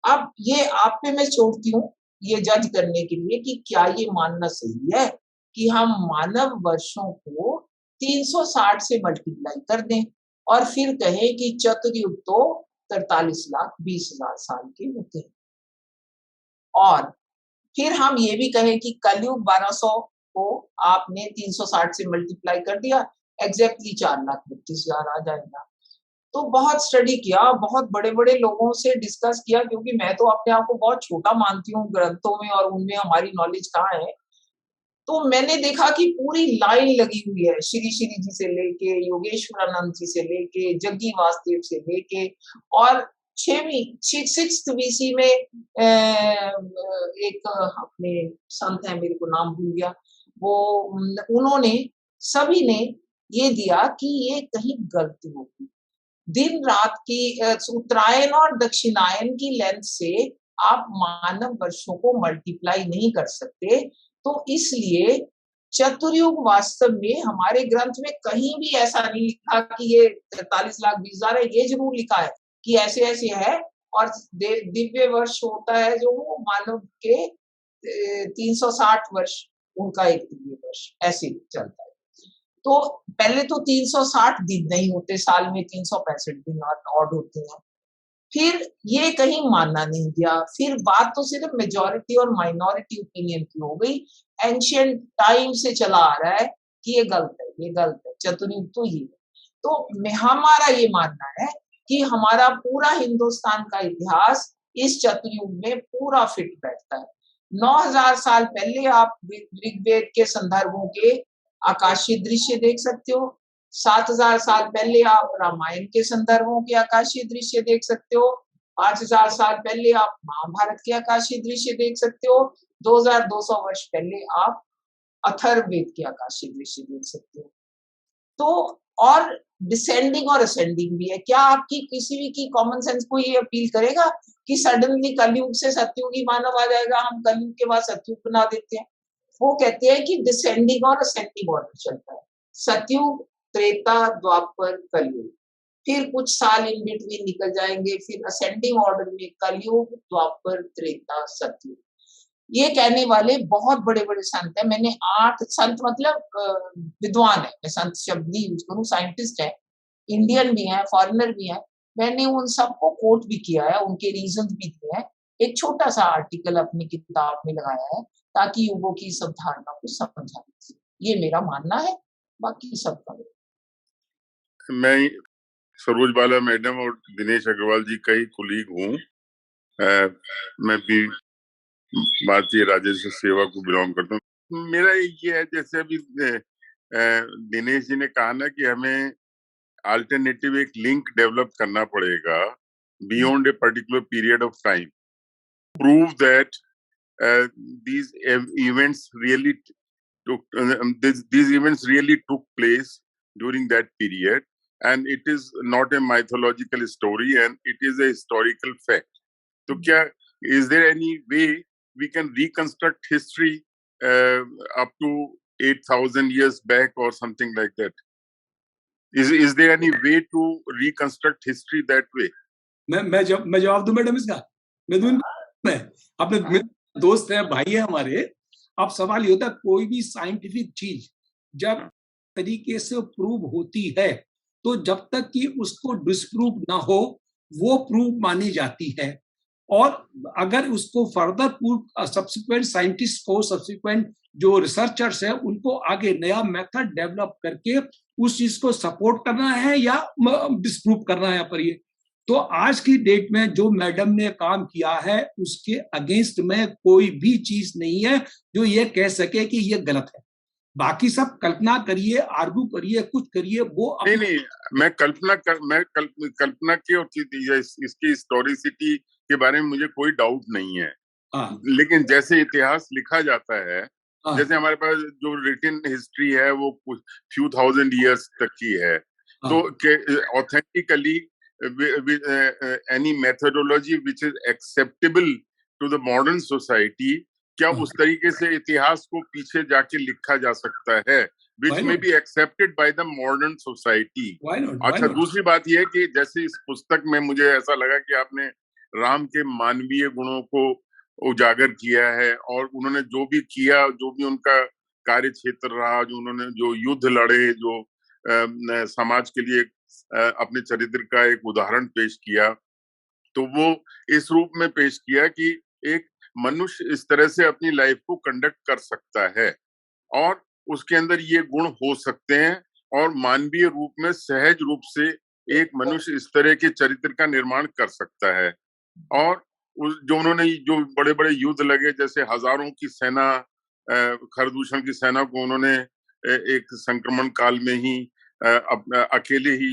Speaker 2: अब ये आप पे मैं छोड़ती हूँ ये जज करने के लिए कि क्या ये मानना सही है कि हम मानव वर्षों को 360 से मल्टीप्लाई कर दें और फिर कहें कि चतुर्युग तो 43,20,000 साल के होते हैं। और फिर हम ये भी कहें कि कलयुग 1200 को आपने 360 से मल्टीप्लाई कर दिया, एग्जैक्टली 4,32,000 आ जाएगा। तो बहुत स्टडी किया, बहुत बड़े-बड़े लोगों से डिस्कस किया, क्योंकि मैं तो अपने आप को बहुत छोटा मानती हूँ ग्रंथों में और उनमें हमारी नॉलेज कहाँ है। तो मैंने देखा कि पूरी लाइन लगी हुई है, श्री श्री जी से लेके योगेश्वरानंद जी से लेके जग्गी वासुदेव से लेके और 6th BC में एक अपने संत है, मेरे को नाम भूल गया, वो उन्होंने सभी ने ये दिया कि ये कहीं गलती होगी। दिन रात की उत्तरायण और दक्षिणायन की लेंथ से आप मानव वर्षों को मल्टीप्लाई नहीं कर सकते। तो इसलिए चतुर्युग वास्तव में हमारे ग्रंथ में कहीं भी ऐसा नहीं लिखा कि ये 43,20,000 है। ये जरूर लिखा है कि ऐसे ऐसे है और दिव्य वर्ष होता है जो वो मानव के 360 वर्ष उनका एक दिव्य वर्ष ऐसे चलता है। तो पहले तो 360 दिन नहीं होते, साल में 365 दिन ऑड होते हैं। फिर ये कहीं मानना नहीं दिया। फिर बात तो सिर्फ मेजॉरिटी और माइनॉरिटी ओपिनियन की हो गई। एंशिएंट टाइम से चला आ रहा है कि ये गलत है, ये गलत है, चतुर्युग तो ये है। तो हमारा ये मानना है कि हमारा पूरा हिंदुस्तान का इतिहास इस चतुर्युग में पूरा फिट बैठता है। 9000 साल पहले आप ऋग्वेद के संदर्भों के आकाशीय दृश्य देख सकते हो। 7000 साल पहले आप रामायण के संदर्भों के आकाशीय दृश्य देख सकते हो। 5000 साल पहले आप महाभारत के आकाशीय दृश्य देख सकते हो। 2200 वर्ष पहले आप अथर्ववेद के आकाशीय दृश्य देख सकते हो। तो और डिसेंडिंग और असेंडिंग भी है। क्या आपकी किसी भी की कॉमन सेंस को ये अपील करेगा कि सडनली कलयुग से सतयुगी मानव आ जाएगा, हम कलयुग के बाद सतयुग बना देते हैं? वो कहते हैं कि डिसेंडिंग और असेंडिंग ऑर्डर चलता है। सतयुग, त्रेता, द्वापर, कलयुग, फिर कुछ साल इन बिटवीन निकल जाएंगे, फिर असेंडिंग ऑर्डर में कलयुग, द्वापर, त्रेता, सतयुग। ये कहने वाले बहुत बड़े-बड़े संत हैं। मैंने 8 संत मतलब विद्वान है, मैं संत शब्द नहीं यूज करूँ, साइंटिस्ट है, इंडियन भी हैं, फॉरेनर भी हैं। मैंने उन सबको कोट भी किया है, उनके रीजंस भी दिए हैं। एक छोटा सा आर्टिकल अपनी किताब में लगाया है ताकि युगों की इस अवधारणा को समझा जा सके। ये मेरा मानना है, बाकी सबका।
Speaker 8: मैं सरोज बाला मैडम और दिनेश अग्रवाल जी का ही कुलीग हूँ। मैं भी भारतीय राजस्व सेवा को बिलोंग करता हूँ। मेरा ये है, जैसे अभी दिनेश जी ने कहा ना कि हमें अल्टरनेटिव एक लिंक डेवलप करना पड़ेगा beyond a particular period of time, prove that these events really took place during that period, and it is not a mythological story, and it is a historical fact. तो क्या, is there any way we can reconstruct history up to 8,000 years back or something like that? Is there any way to reconstruct history that way?
Speaker 7: मैं जवाब दूं madam इसका? मैं दूं? मैं अपने दोस्त हैं, भाई है हमारे। अब सवाल ये होता है, कोई भी साइंटिफिक चीज जब तरीके से प्रूव होती है, तो जब तक कि उसको डिस्प्रूव ना हो, वो प्रूव मानी जाती है। और अगर उसको फर्दर प्रूव, सब्सिक्वेंट साइंटिस्ट को, सब्सिक्वेंट जो रिसर्चर्स है, उनको आगे नया मेथड डेवलप करके उस चीज को सपोर्ट करना है या डिस्प्रूव करना है। पर ये तो आज की डेट में जो मैडम ने काम किया है, उसके अगेंस्ट में कोई भी चीज नहीं है जो ये कह सके कि ये गलत है। बाकी सब कल्पना करिए, आर्गू करिए, कुछ करिए, वो
Speaker 8: नहीं, मैं कल्पना की और इसकी हिस्टोरिसिटी के बारे में मुझे कोई डाउट नहीं है। लेकिन जैसे इतिहास लिखा जाता है, जैसे हमारे पास जो रिटन हिस्ट्री है वो फ्यू थाउजेंड इयर्स तक की है, तो authentically any methodology which is acceptable to the modern society, क्या उस तरीके से इतिहास को पीछे जाके लिखा जा सकता है, which may be accepted by the modern society? अच्छा, दूसरी बात यह है कि जैसे इस पुस्तक में मुझे ऐसा लगा कि आपने राम के मानवीय गुणों को उजागर किया है, और उन्होंने जो भी किया, जो भी उनका कार्य क्षेत्र रहा, जो उन्होंने जो युद्ध लड़े, जो समाज के लिए अपने चरित्र का एक उदाहरण पेश किया, तो वो इस रूप में पेश किया कि एक मनुष्य इस तरह से अपनी लाइफ को कंडक्ट कर सकता है, और उसके अंदर ये गुण हो सकते हैं, और मानवीय रूप में सहज रूप से एक मनुष्य इस तरह के चरित्र का निर्माण कर सकता है। और जो उन्होंने जो बड़े बड़े युद्ध लगे, जैसे हजारों की सेना, खरदूषण की सेना को उन्होंने एक संक्रमण काल में ही अकेले ही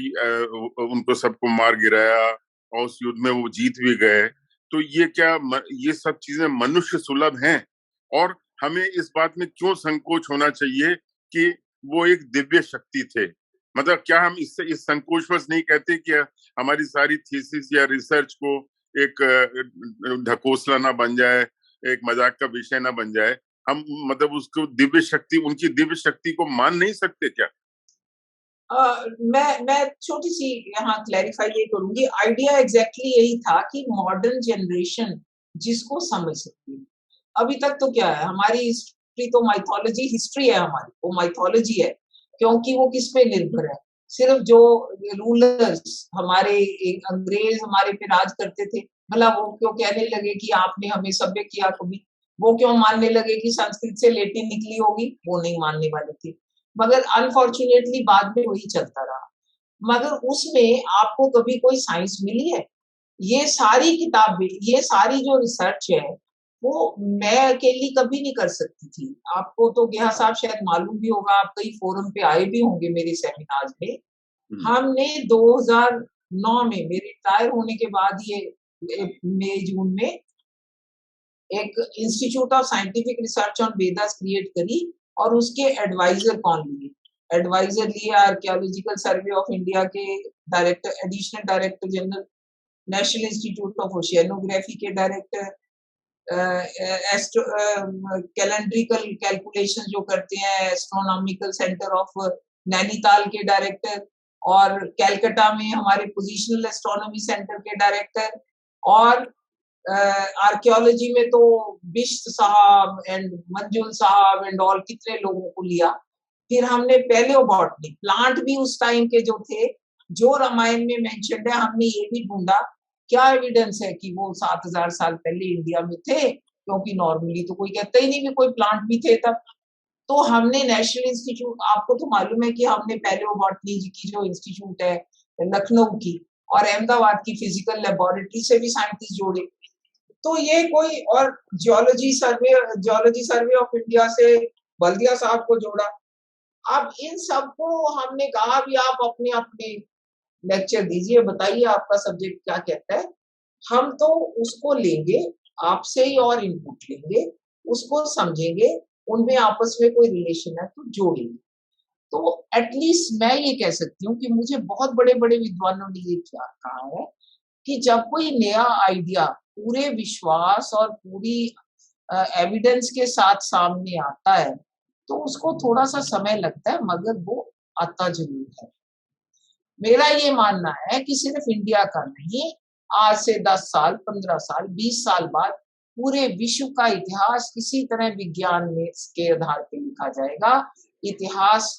Speaker 8: उनको सबको मार गिराया, और उस युद्ध में वो जीत भी गए। तो ये सब चीजें मनुष्य सुलभ हैं, और हमें इस बात में क्यों संकोच होना चाहिए कि वो एक दिव्य शक्ति थे? मतलब क्या हम इस संकोचवश नहीं कहते कि हमारी सारी थीसिस या रिसर्च को एक ढकोसला ना बन जाए, एक मजाक का विषय ना बन जाए? हम मतलब उसको दिव्य शक्ति, उनकी दिव्य शक्ति को मान नहीं सकते क्या?
Speaker 2: मैं छोटी सी यहाँ क्लैरिफाई ये करूंगी। आइडिया एग्जैक्टली यही था कि मॉडर्न जनरेशन जिसको समझ सकती है। अभी तक तो क्या है, हमारी हिस्ट्री तो माइथोलॉजी हिस्ट्री है, हमारी वो माइथोलॉजी है, क्योंकि वो किस पे निर्भर है? सिर्फ जो रूलर्स हमारे, एक अंग्रेज हमारे पे राज करते थे, भला वो क्यों कहने लगे कि आपने हमें सभ्य किया कभी? वो क्यों मानने लगे कि संस्कृत से लैटिन निकली होगी? वो नहीं मानने वाले थे। मगर अनफॉर्चुनेटली बाद में वही चलता रहा। मगर उसमें आपको कभी कोई साइंस मिली है? ये सारी किताबें, ये सारी जो रिसर्च है, वो मैं अकेली कभी नहीं कर सकती थी। आपको तो गेहा साहब शायद मालूम भी होगा, आप कई फोरम पे आए भी होंगे मेरे सेमिनार्स में। हमने 2009 में मेरे रिटायर होने के बाद ये मई जून में एक institute of scientific research on Vedas create करी, और उसके एडवाइजर कौन लिए? एडवाइजर लिए आर्कियोलॉजिकल सर्वे ऑफ इंडिया के director, additional director general, national institute of oceanography के डायरेक्टर, कैलेंड्रिकल कैलकुलेशन जो करते हैं एस्ट्रोनॉमिकल सेंटर ऑफ नैनीताल के डायरेक्टर, और कैलकाटा में हमारे पोजिशनल एस्ट्रोनॉमी सेंटर के डायरेक्टर, और आर्कियोलॉजी में तो बिश्त साहब एंड मंजुल साहब एंड ऑल कितने लोगों को लिया। फिर हमने पैलियोबॉटनी, प्लांट भी उस टाइम के जो थे, जो रामायण में मेंशन्ड है, हमने ये भी ढूंढा क्या एविडेंस है कि वो 7000 साल पहले इंडिया में थे, क्योंकि नॉर्मली तो कोई कहता ही नहीं कि कोई प्लांट भी थे तब। तो हमने नेशनल इंस्टीट्यूट, आपको तो मालूम है कि हमने पैलियोबॉटनी की जो इंस्टीट्यूट है लखनऊ की, और अहमदाबाद की फिजिकल लेबोरेटरी से भी साइंटिस्ट जोड़े। तो ये कोई, और जियोलॉजी सर्वे ऑफ इंडिया से बल्दिया साहब को जोड़ा। अब इन सबको हमने कहा भी आप अपने अपने लेक्चर दीजिए, बताइए आपका सब्जेक्ट क्या कहता है। हम तो उसको लेंगे, आपसे ही और इनपुट लेंगे, उसको समझेंगे, उनमें आपस में कोई रिलेशन है तो जोड़ेंगे। तो एटलीस्ट मैं ये कह सकती हूँ कि मुझे बहुत बड़े-बड़े विद्वानों ने ये क्या कहा है कि जब कोई नया आइडिया पूरे विश्वास और पूरी एविडेंस के साथ सामने आता है, तो उसको थोड़ा-सा समय लगता है मगर वो आता ज़रूर है। मेरा ये मानना है कि सिर्फ इंडिया का नहीं, आज से 10 साल, 15 साल, 20 साल बाद पूरे विश्व का इतिहास इसी तरह विज्ञान में के आधार पे लिखा जाएगा। इतिहास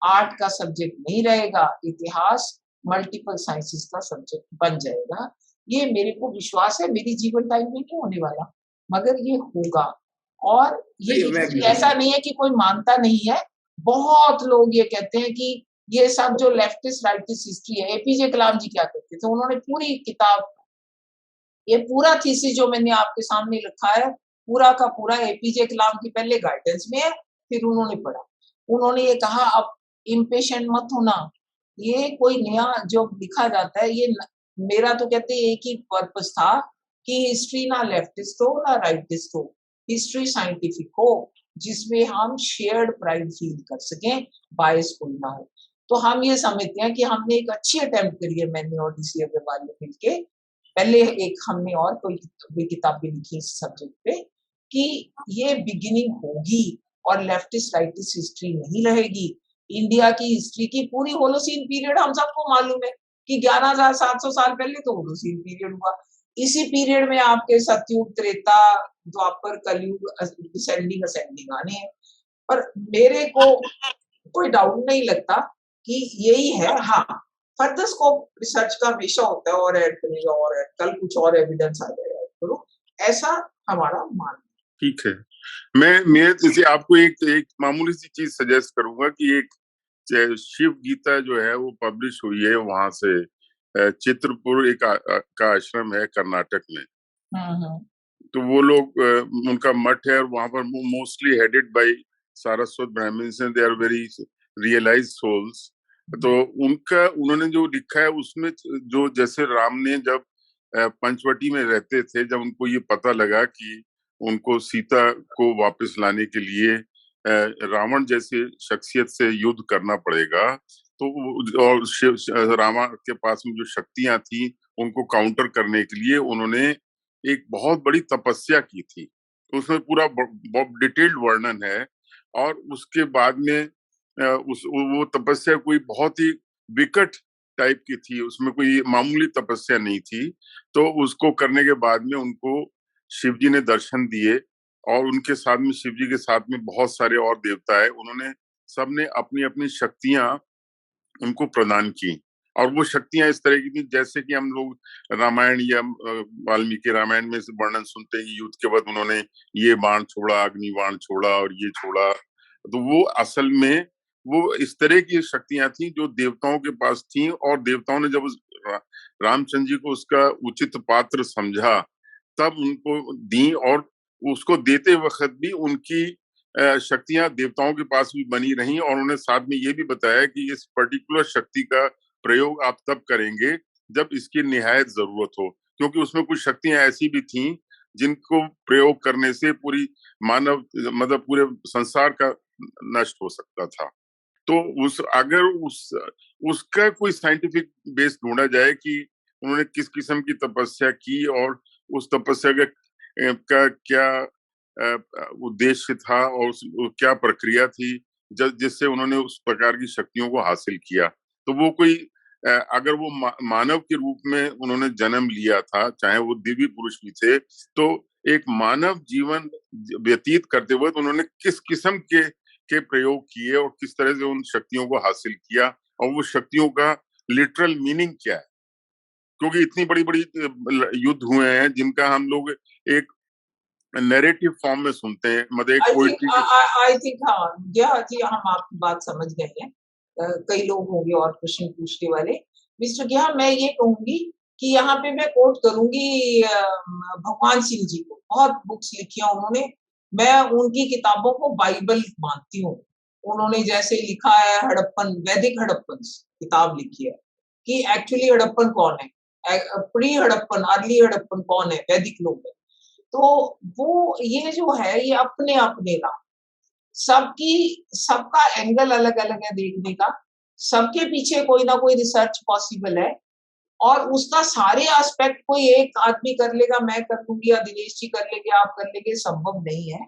Speaker 2: आर्ट का सब्जेक्ट नहीं रहेगा, इतिहास मल्टीपल साइंसेस का सब्जेक्ट बन जाएगा। ये मेरे को विश्वास है, मेरी जीवन टाइम में नहीं होने वाला, मगर ये होगा। और ये हिस्ट्री ऐसा नहीं है कि कोई मानता नहीं है। बहुत लोग ये कहते हैं कि ये सब जो लेफ्टिस्ट राइटिस्ट हिस्ट्री है, एपीजे कलाम जी क्या करते थे, उन्होंने पूरी किताब, ये पूरा थीसिस जो मैंने आपके सामने रखा है, पूरा का पूरा एपीजे कलाम की पहले गाइडेंस में है, फिर उन्होंने पढ़ा। उन्होंने ये कहा अब इम्पेशेंट मत होना, ये कोई नया जो लिखा जाता है, ये मेरा तो कहते हैं एक ही पर्पस था कि हिस्ट्री ना लेफ्टिस्ट हो ना राइटिस्ट हो, हिस्ट्री साइंटिफिक हो, जिसमें हम शेयर्ड प्राइड फील कर सकें, बायस कोई ना हो। तो हम ये समझते हैं कि हमने एक अच्छी अटेम्प्ट करी है, मैंने और डीसी अग्रवाल ने मिलके। पहले एक हमने और कोई किताब भी लिखी इस सब्जेक्ट पे कि ये बिगिनिंग होगी और लेफ्टिस्ट राइटिस्ट हिस्ट्री नहीं रहेगी। इंडिया की हिस्ट्री की पूरी होलोसीन पीरियड हम सबको मालूम है कि 11,700 साल पहले तो होलोसीन पीरियड हुआ। इसी पीरियड में आपके सतयुग, त्रेता, द्वापर, कलयुग, डिसेंडिंग असेंडिंग आने हैं। पर मेरे को कोई डाउट नहीं लगता कि यही है। हाँ, फर्दर स्कोप रिसर्च का हमेशा होता है, और ऐड करेगा और ऐड, कल कुछ और एविडेंस आ जाएगा, ऐड करो, ऐसा हमारा मानना।
Speaker 8: ठीक है, मैं जैसे आपको एक मामूली सी चीज सजेस्ट करूंगा कि एक शिव गीता जो है वो पब्लिश हुई है वहां से, चित्रपुर एक का आश्रम है कर्नाटक में। तो वो लोग, उनका मठ है और वहां पर mostly headed by Saraswat Brahmins, they are very realized souls. तो उन्होंने जो लिखा है उसमें जो, जैसे राम ने जब पंचवटी में रहते थे, जब उनको ये पता लगा कि उनको सीता को वापस लाने के लिए रावण जैसे शख्सियत से युद्ध करना पड़ेगा, तो और रावण के पास में जो शक्तियां थी उनको काउंटर करने के लिए उन्होंने एक बहुत बड़ी तपस्या की थी। तो उसमें पूरा डिटेल्ड वर्णन है। और उसके बाद में वो तपस्या कोई बहुत ही विकट टाइप की थी, उसमें कोई मामूली तपस्या नहीं थी। तो उसको करने के बाद में उनको शिवजी ने दर्शन दिए, और उनके साथ में शिवजी के साथ में बहुत सारे और देवता है, उन्होंने सबने अपनी अपनी शक्तियां उनको प्रदान की। और वो शक्तियां इस तरह की थी जैसे कि हम लोग रामायण या वाल्मीकि रामायण में वर्णन सुनते हैं, युद्ध के बाद उन्होंने ये बाण छोड़ा, अग्नि बाण छोड़ा और ये छोड़ा। तो वो असल में वो इस तरह की शक्तियां थी जो देवताओं के पास थी, और देवताओं ने जब रामचंद्र जी को उसका उचित पात्र समझा तब उनको दी, और उसको देते वक्त भी उनकी शक्तियां देवताओं के पास भी बनी रही। और उन्होंने साथ में ये भी बताया कि इस पर्टिकुलर शक्ति का प्रयोग आप तब करेंगे जब इसकी निहायत जरूरत हो, क्योंकि उसमें कुछ शक्तियां ऐसी भी थीं जिनको प्रयोग करने से पूरी मानव, मतलब पूरे संसार का नष्ट हो सकता था। तो अगर उसका कोई साइंटिफिक बेस ढूंढा जाए कि उन्होंने किस किस्म की तपस्या की और उस तपस्या का क्या उद्देश्य था और क्या प्रक्रिया थी जिससे उन्होंने उस प्रकार की शक्तियों को हासिल किया, तो वो कोई अगर वो मानव के रूप में उन्होंने जन्म लिया था, चाहे वो दिव्य पुरुष भी थे, तो एक मानव जीवन व्यतीत करते हुए उन्होंने किस किस्म के प्रयोग किए और किस तरह से उन शक्तियों को हासिल किया, और वो शक्तियों का लिटरल मीनिंग क्या है। क्योंकि इतनी बड़ी बड़ी युद्ध हुए हैं जिनका हम लोग एक नैरेटिव फॉर्म में सुनते हैं, मतलब एक पोएट्री।
Speaker 2: आई थिंक हाँ, यह जी हम आपकी बात समझ गए हैं। कई लोग होंगे और प्रश्न पूछने वाले। मिस्टर गिया, मैं ये कहूंगी कि यहाँ पे मैं कोट करूंगी भगवान सिंह जी को, बहुत बुक्स लिखी हैं उन्होंने, मैं उनकी किताबों को बाइबल मानती हूँ। उन्होंने जैसे लिखा है हड़प्पन, वैदिक हड़प्पन किताब लिखी है कि एक्चुअली हड़प्पन कौन है, प्री हड़प्पन, अर्ली हड़प्पन कौन है, वैदिक लोग है। तो वो ये जो है ये अपने अपने नाम, सबका एंगल अलग अलग है देखने का, सबके पीछे कोई ना कोई रिसर्च पॉसिबल है, और उसका सारे एस्पेक्ट कोई एक आदमी कर लेगा, मैं कर लूंगी या दिनेश जी कर लेंगे, आप कर लेंगे, संभव नहीं है।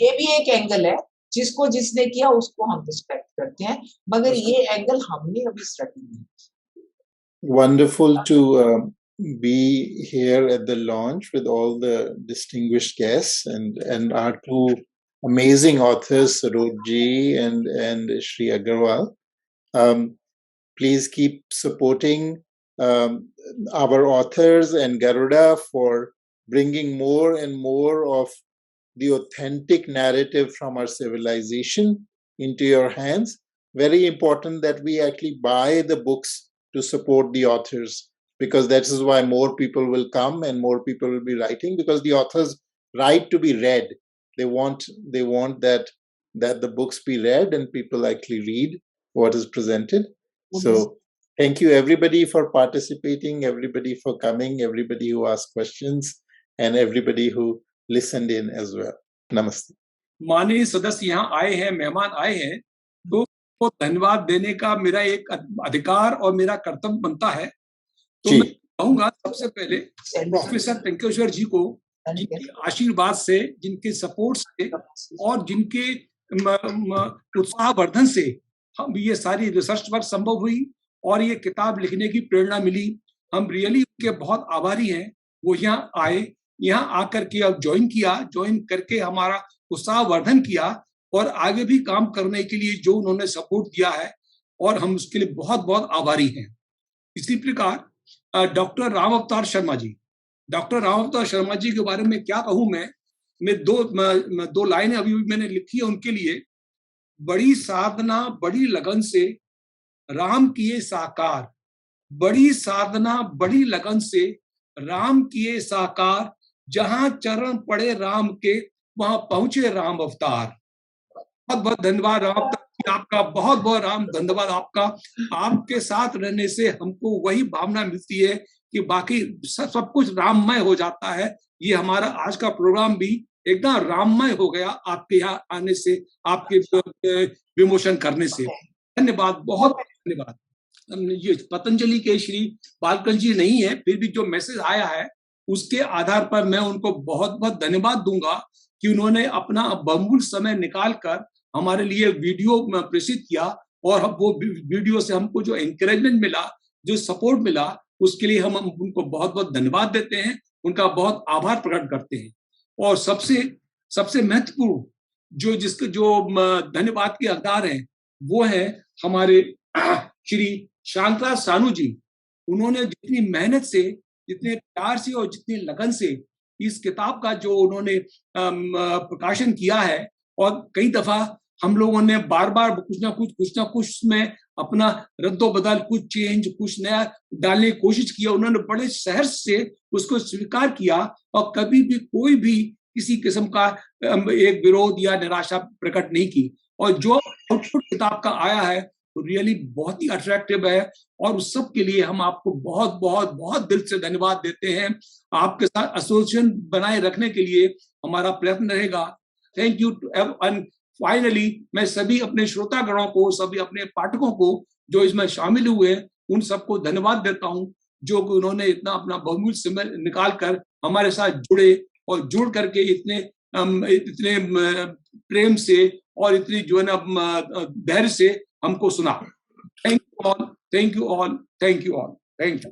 Speaker 2: ये भी एक एंगल है, जिसको जिसने किया उसको हम रिस्पेक्ट करते हैं, मगर ये एंगल हमने अभी स्टडी नहीं।
Speaker 1: Wonderful to be here at the launch with all the distinguished guests and our two amazing authors, Saroj ji and Shri Agarwal. Please keep supporting our authors and Garuda for bringing more and more of the authentic narrative from our civilization into your hands. Very important that we actually buy the books to support the authors, because that is why more people will come and more people will be writing, because the authors write to be read. They want that the books be read and people actually read what is presented. So thank you everybody for participating, everybody for coming, everybody who asked questions, and everybody who listened in as well. Namaste.
Speaker 7: माननीय सदस्य यहाँ आए हैं, मेहमान आए हैं, तो धन्यवाद देने का मेरा एक अधिकार और मेरा कर्तव्य बनता है। तो मैं कहूँगा सबसे पहले प्रोफेसर टंकेश्वर जी को, जिनके आशीर्वाद से, जिनके सपोर्ट से और जिनके उत्साहवर्धन से हम ये सारी रिसर्च वर्क संभव हुई और ये किताब लिखने की प्रेरणा मिली। हम रियली उनके बहुत आभारी हैं। वो यहाँ आए, यहाँ आकर के अब ज्वाइन करके हमारा उत्साहवर्धन किया और आगे भी काम करने के लिए जो उन्होंने सपोर्ट दिया है, और हम उसके लिए बहुत बहुत आभारी हैं। इसी प्रकार डॉक्टर राम अवतार शर्मा जी के बारे में क्या कहूं मैं दो लाइनें अभी मैंने लिखी है उनके लिए। बड़ी साधना बड़ी लगन से राम किए साकार, बड़ी साधना बड़ी लगन से राम किए साकार, जहां चरण पड़े राम के वहां पहुंचे राम अवतार। बहुत बहुत धन्यवाद राम आपका, बहुत बहुत राम धन्यवाद आपका। आपके साथ रहने से हमको वही भावना मिलती है कि बाकी सब कुछ राममय हो जाता है। ये हमारा आज का प्रोग्राम भी एकदम राममय हो गया आपके यहाँ आने से, आपके विमोचन करने से। धन्यवाद, बहुत धन्यवाद। ये पतंजलि के श्री बालकृष्ण जी नहीं है, फिर भी जो मैसेज आया है उसके आधार पर मैं उनको बहुत बहुत धन्यवाद दूंगा कि उन्होंने अपना बहुमूल्य समय निकालकर हमारे लिए वीडियो प्रेषित किया, और वो वीडियो से हमको जो एनकरेजमेंट मिला, जो सपोर्ट मिला, उसके लिए हम उनको बहुत बहुत धन्यवाद देते हैं, उनका बहुत आभार प्रकट करते हैं। और सबसे महत्वपूर्ण जो धन्यवाद के हकदार हैं वो है हमारे श्री शांतराज सानू जी। उन्होंने जितनी मेहनत से, जितने प्यार से और जितनी लगन से इस किताब का जो उन्होंने प्रकाशन किया है, और कई दफा हम लोगों ने बार बार कुछ ना कुछ में अपना रद्दोबदल, कुछ चेंज, कुछ नया डालने की कोशिश किया। उन्होंने बड़े सहर्ष से उसको स्वीकार किया और कभी भी कोई भी किसी किस्म का एक विरोध या निराशा प्रकट नहीं की। और जो आउटपुट किताब का आया है तो रियली बहुत ही अट्रैक्टिव है, और उस सब के लिए हम आपको बहुत बहुत बहुत दिल से धन्यवाद देते हैं। आपके साथ एसोसिएशन बनाए रखने के लिए हमारा प्रयत्न रहेगा। Thank you to everyone. Finally मैं सभी अपने श्रोतागणों को, सभी अपने पाठकों को जो इसमें शामिल हुए, उन सबको धन्यवाद देता हूं, जो उन्होंने इतना अपना बहुमूल्य समय निकाल कर हमारे साथ जुड़े और जुड़ करके इतने प्रेम से और इतनी जो है ना धैर्य से हमको सुना। Thank you all, thank you all, thank you all, thank you.